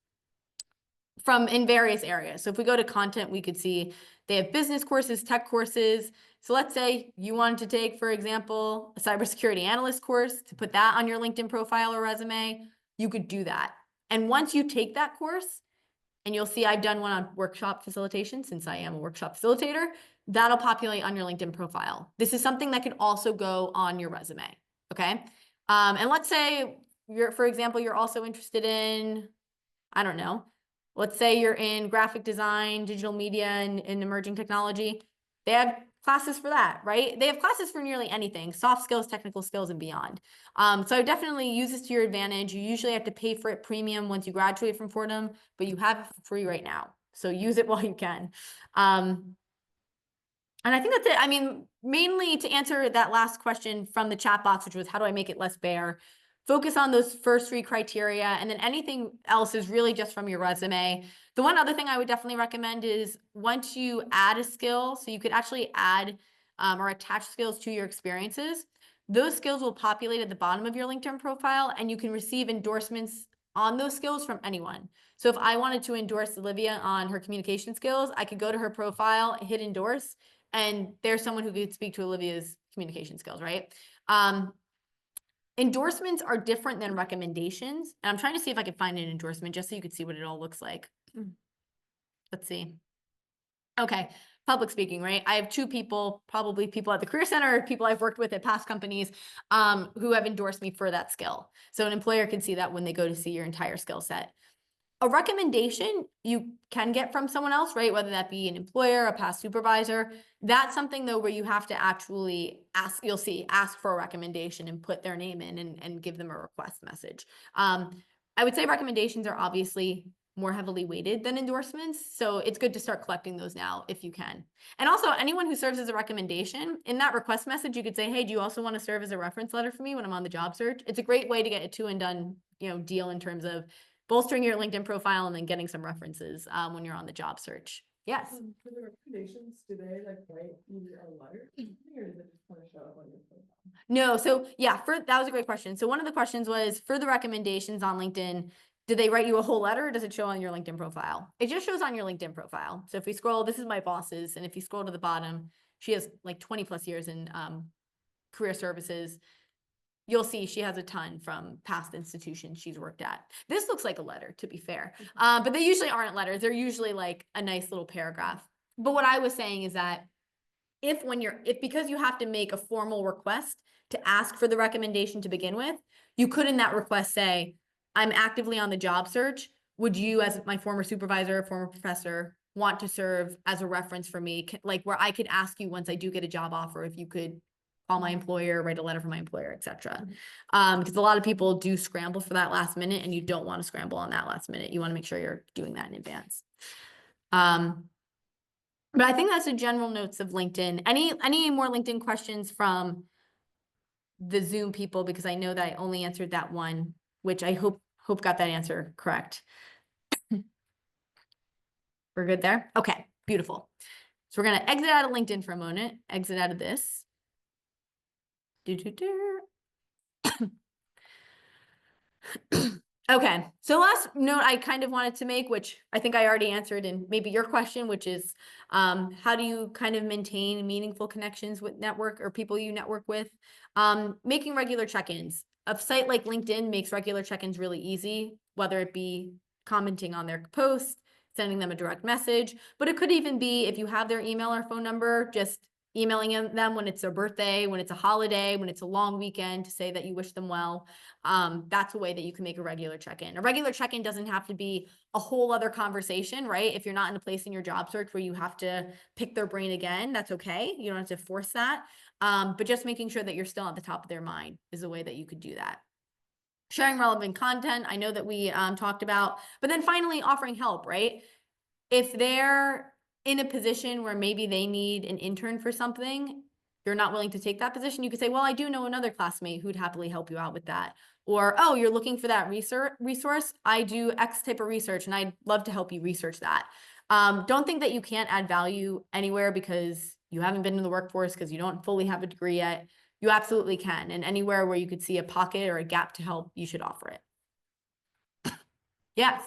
in various areas. So if we go to content, we could see they have business courses, tech courses. So let's say you wanted to take, for example, a cybersecurity analyst course, to put that on your LinkedIn profile or resume, you could do that. And once you take that course, and you'll see I've done one on workshop facilitation, since I am a workshop facilitator, that'll populate on your LinkedIn profile. This is something that could also go on your resume, okay? And let's say for example, you're also interested in, I don't know, let's say you're in graphic design, digital media, and emerging technology. They have classes for that, right? They have classes for nearly anything, soft skills, technical skills, and beyond. So I definitely use this to your advantage. You usually have to pay for it premium once you graduate from Fordham, but you have it for free right now. So use it while you can. And I think that's it. I mean, mainly to answer that last question from the chat box, which was how do I make it less bare? Focus on those first 3 criteria, and then anything else is really just from your resume. The one other thing I would definitely recommend is once you add a skill, so you could actually add or attach skills to your experiences, those skills will populate at the bottom of your LinkedIn profile, and you can receive endorsements on those skills from anyone. So if I wanted to endorse Olivia on her communication skills, I could go to her profile, hit endorse, and there's someone who could speak to Olivia's communication skills, right? Endorsements are different than recommendations. And I'm trying to see if I can find an endorsement just so you could see what it all looks like. Let's see. Okay, public speaking, right? I have 2 people, probably people at the Career Center, or people I've worked with at past companies, who have endorsed me for that skill. So an employer can see that when they go to see your entire skill set. A recommendation you can get from someone else, right? Whether that be an employer, a past supervisor. That's something though where you have to actually ask, you'll see, ask for a recommendation and put their name in and give them a request message. I would say recommendations are obviously more heavily weighted than endorsements. So it's good to start collecting those now if you can. And also anyone who serves as a recommendation, in that request message, you could say, hey, do you also want to serve as a reference letter for me when I'm on the job search? It's a great way to get a 2 and done, deal in terms of bolstering your LinkedIn profile and then getting some references when you're on the job search. Yes. For the recommendations, do they like write you a letter or does it just kind of show up on your profile? No, so yeah, that was a great question. So one of the questions was for the recommendations on LinkedIn, do they write you a whole letter or does it show on your LinkedIn profile? It just shows on your LinkedIn profile. So if we scroll, this is my boss's, and if you scroll to the bottom, she has like 20 plus years in career services. You'll see she has a ton from past institutions she's worked at. This looks like a letter, to be fair. But they usually aren't letters. They're usually like a nice little paragraph. But what I was saying is that if because you have to make a formal request to ask for the recommendation to begin with, you could in that request say, I'm actively on the job search. Would you, as my former supervisor, former professor, want to serve as a reference for me? Like where I could ask you once I do get a job offer, if you could call my employer, write a letter for my employer, etc. Because a lot of people do scramble for that last minute and you don't want to scramble on that last minute. You want to make sure you're doing that in advance. But I think that's the general notes of LinkedIn. Any more LinkedIn questions from the Zoom people? Because I know that I only answered that one, which I hope got that answer correct. We're good there? Okay, beautiful. So we're going to exit out of LinkedIn for a moment, exit out of this. Okay, so last note I kind of wanted to make, which I think I already answered in maybe your question, which is how do you kind of maintain meaningful connections with network or people you network with? Making regular check-ins. A site like LinkedIn makes regular check-ins really easy, whether it be commenting on their post, sending them a direct message, but it could even be if you have their email or phone number, just emailing them when it's their birthday, when it's a holiday, when it's a long weekend to say that you wish them well. That's a way that you can make a regular check-in. A regular check-in doesn't have to be a whole other conversation, right? If you're not in a place in your job search where you have to pick their brain again, that's okay. You don't have to force that. But just making sure that you're still at the top of their mind is a way that you could do that. Sharing relevant content, I know that we talked about, but then finally offering help, right? If they're in a position where maybe they need an intern for something, you're not willing to take that position, you could say, well, I do know another classmate who'd happily help you out with that. Or, oh, you're looking for that resource. I do X type of research and I'd love to help you research that. Don't think that you can't add value anywhere because you haven't been in the workforce, because you don't fully have a degree yet. You absolutely can. And anywhere where you could see a pocket or a gap to help, you should offer it. Yes.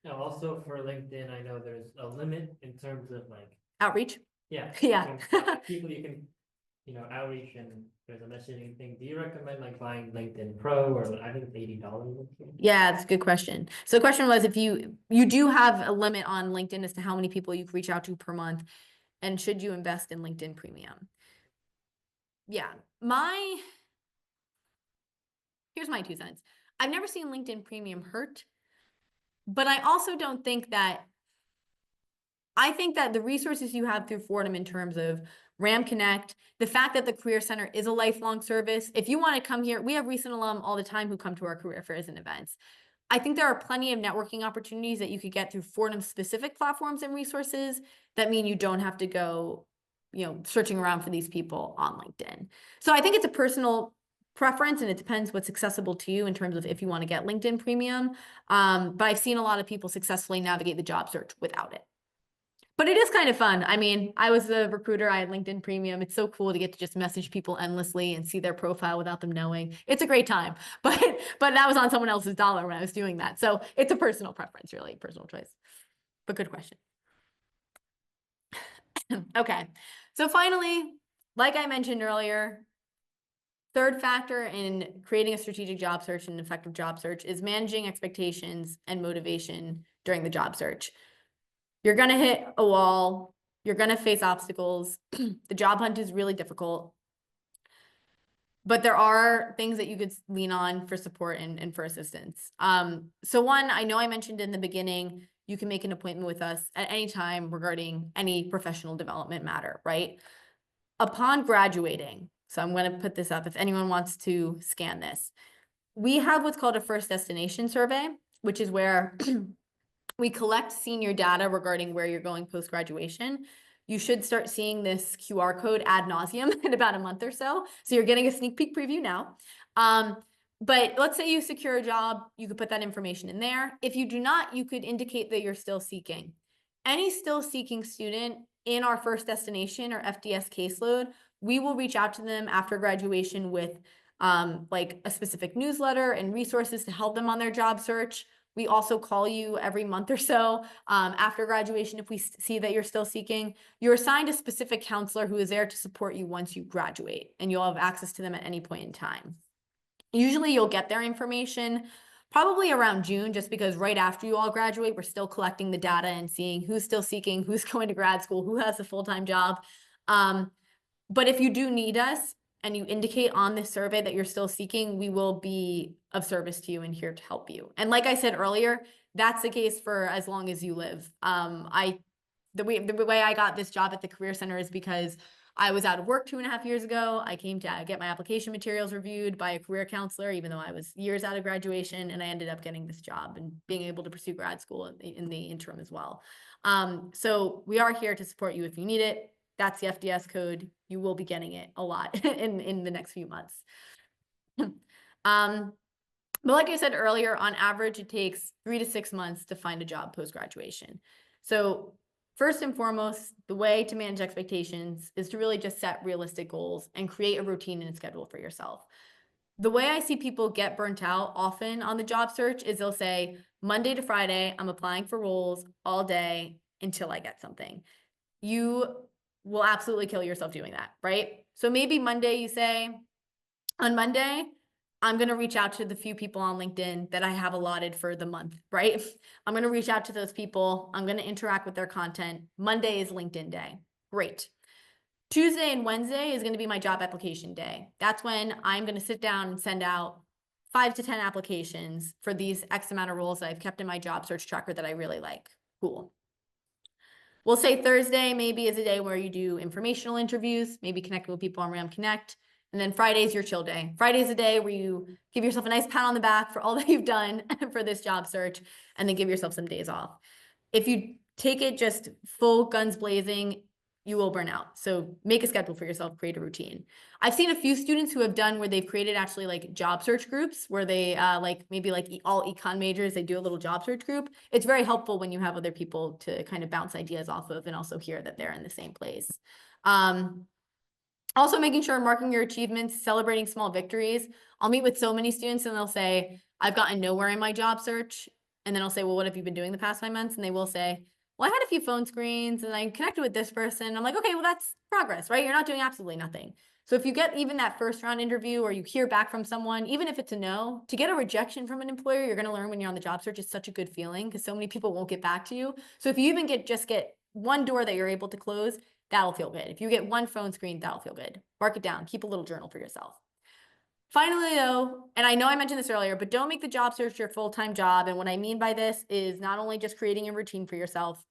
Now, also for LinkedIn, I know there's a limit in terms of like, Outreach. yeah. Yeah. People you can, outreach and there's a messaging thing. Do you recommend like buying LinkedIn Pro or I think it's $80? Yeah, that's a good question. So the question was if you do have a limit on LinkedIn as to how many people you can reach out to per month, and should you invest in LinkedIn Premium? Yeah, here's my 2 cents. I've never seen LinkedIn Premium hurt, but I also don't think that, I think that the resources you have through Fordham in terms of RAM Connect, the fact that the Career Center is a lifelong service, if you want to come here, we have recent alum all the time who come to our career fairs and events. I think there are plenty of networking opportunities that you could get through Fordham specific platforms and resources that mean you don't have to go, searching around for these people on LinkedIn. So I think it's a personal preference and it depends what's accessible to you in terms of if you want to get LinkedIn Premium. But I've seen a lot of people successfully navigate the job search without it. But it is kind of fun. I mean, I was a recruiter. I had LinkedIn Premium. It's so cool to get to just message people endlessly and see their profile without them knowing. It's a great time. But that was on someone else's dollar when I was doing that. So it's a personal preference, really, personal choice. But good question. Okay. So finally, like I mentioned earlier, third factor in creating a strategic job search and effective job search is managing expectations and motivation during the job search. You're going to hit a wall. You're going to face obstacles. The job hunt is really difficult. But there are things that you could lean on for support and for assistance. So one, I know I mentioned in the beginning, you can make an appointment with us at any time regarding any professional development matter, right? Upon graduating, so I'm going to put this up if anyone wants to scan this. We have what's called a first destination survey, which is where we collect senior data regarding where you're going post-graduation. You should start seeing this QR code ad nauseum in about a month or so. So you're getting a sneak peek preview now. But let's say you secure a job, you could put that information in there. If you do not, you could indicate that you're still seeking. Any still seeking student in our first destination or FDS caseload, we will reach out to them after graduation with like a specific newsletter and resources to help them on their job search. We also call you every month or so after graduation if we see that you're still seeking. You're assigned a specific counselor who is there to support you once you graduate, and you'll have access to them at any point in time. Usually you'll get their information probably around June, just because right after you all graduate, we're still collecting the data and seeing who's still seeking, who's going to grad school, who has a full-time job. But if you do need us, and you indicate on this survey that you're still seeking, we will be of service to you and here to help you. And like I said earlier, that's the case for as long as you live. The way I got this job at the Career Center is because I was out of work 2.5 years ago. I came to get my application materials reviewed by a career counselor, even though I was years out of graduation, and I ended up getting this job and being able to pursue grad school in the interim as well. So we are here to support you if you need it. That's the FDS code. You will be getting it a lot in the next few months. But like I said earlier, on average, it takes 3 to 6 months to find a job post-graduation. So first and foremost, the way to manage expectations is to really just set realistic goals and create a routine and a schedule for yourself. The way I see people get burnt out often on the job search is they'll say, Monday to Friday, I'm applying for roles all day until I get something. You will absolutely kill yourself doing that, right? So maybe Monday you say, on Monday, I'm going to reach out to the few people on LinkedIn that I have allotted for the month, right? I'm going to reach out to those people. I'm going to interact with their content. Monday is LinkedIn day. Great. Tuesday and Wednesday is going to be my job application day. That's when I'm going to sit down and send out 5 to 10 applications for these X amount of roles that I've kept in my job search tracker that I really like. Cool. We'll say Thursday maybe is a day where you do informational interviews, maybe connect with people on RAM Connect. And then Friday's your chill day. Friday's a day where you give yourself a nice pat on the back for all that you've done for this job search, and then give yourself some days off. If you take it just full guns blazing, you will burn out. So make a schedule for yourself, create a routine. I've seen a few students who have done where they've created actually like job search groups where they maybe all econ majors, they do a little job search group. It's very helpful when you have other people to kind of bounce ideas off of and also hear that they're in the same place. Also making sure marking your achievements, celebrating small victories. I'll meet with so many students and they'll say, I've gotten nowhere in my job search. And then I'll say, well, what have you been doing the past 5 months? And they will say, well, I had a few phone screens and I connected with this person. I'm like, okay, well, that's progress, right? You're not doing absolutely nothing. So if you get even that first round interview or you hear back from someone, even if it's a no, to get a rejection from an employer, you're going to learn when you're on the job search is such a good feeling because so many people won't get back to you. So if you even just get one door that you're able to close, that'll feel good. If you get one phone screen, that'll feel good. Mark it down. Keep a little journal for yourself. Finally, though, and I know I mentioned this earlier, but don't make the job search your full-time job. And what I mean by this is not only just creating a routine for yourself.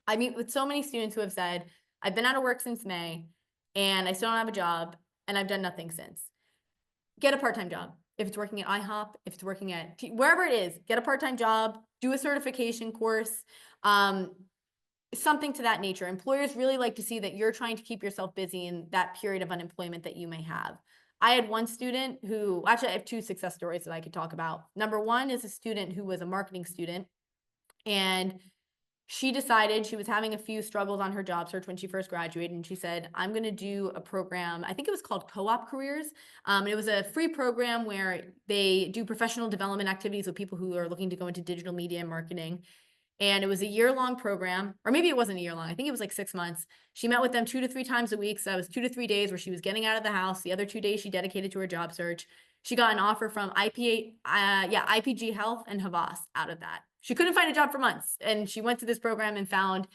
I meet with so many students who have said, I've been out of work since May and I still don't have a job and I've done nothing since. Get a part-time job. If it's working at IHOP, if it's working at wherever it is, get a part-time job, do a certification course, something to that nature. Employers really like to see that you're trying to keep yourself busy in that period of unemployment that you may have. I had one student who, actually I have two success stories that I could talk about. Number one is a student who was a marketing student, and she decided she was having a few struggles on her job search when she first graduated, and she said, I'm going to do a program. I think it was called Co-op Careers. It was a free program where they do professional development activities with people who are looking to go into digital media and marketing. And it was a year-long program, or maybe it wasn't a year long. I think it was like 6 months. She met with them 2 to 3 times a week. So that was 2 to 3 days where she was getting out of the house. The other 2 days she dedicated to her job search. She got an offer from IPG Health and Havas out of that. She couldn't find a job for months, and she went to this program and found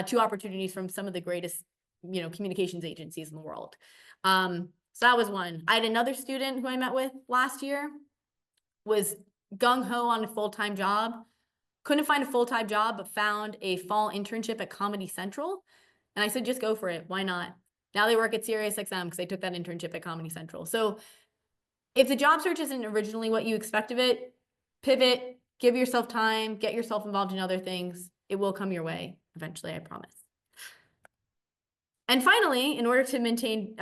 2 opportunities from some of the greatest, communications agencies in the world. So that was one. I had another student who I met with last year, was gung-ho on a full-time job. Couldn't find a full-time job, but found a fall internship at Comedy Central. And I said, just go for it. Why not? Now they work at SiriusXM because they took that internship at Comedy Central. So if the job search isn't originally what you expect of it, pivot, give yourself time, get yourself involved in other things. It will come your way eventually, I promise. And finally, in order to maintain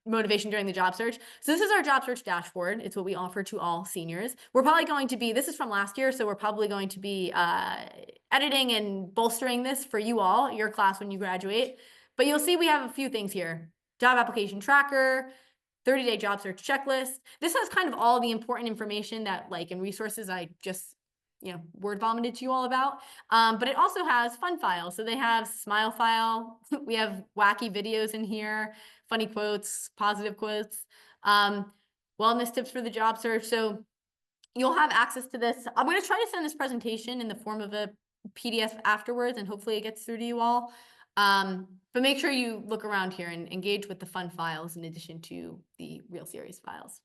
motivation during the job search, so this is our job search dashboard. It's what we offer to all seniors. We're probably going to be, this is from last year, so we're probably going to be editing and bolstering this for you all, your class when you graduate. But you'll see we have a few things here. Job application tracker, 30-day job search checklist. This has kind of all the important information that, like, in resources I just word vomited to you all about. But it also has fun files. So they have smile file. We have wacky videos in here, funny quotes, positive quotes, wellness tips for the job search. So you'll have access to this. I'm going to try to send this presentation in the form of a PDF afterwards, and hopefully it gets through to you all. But make sure you look around here and engage with the fun files in addition to the real serious files.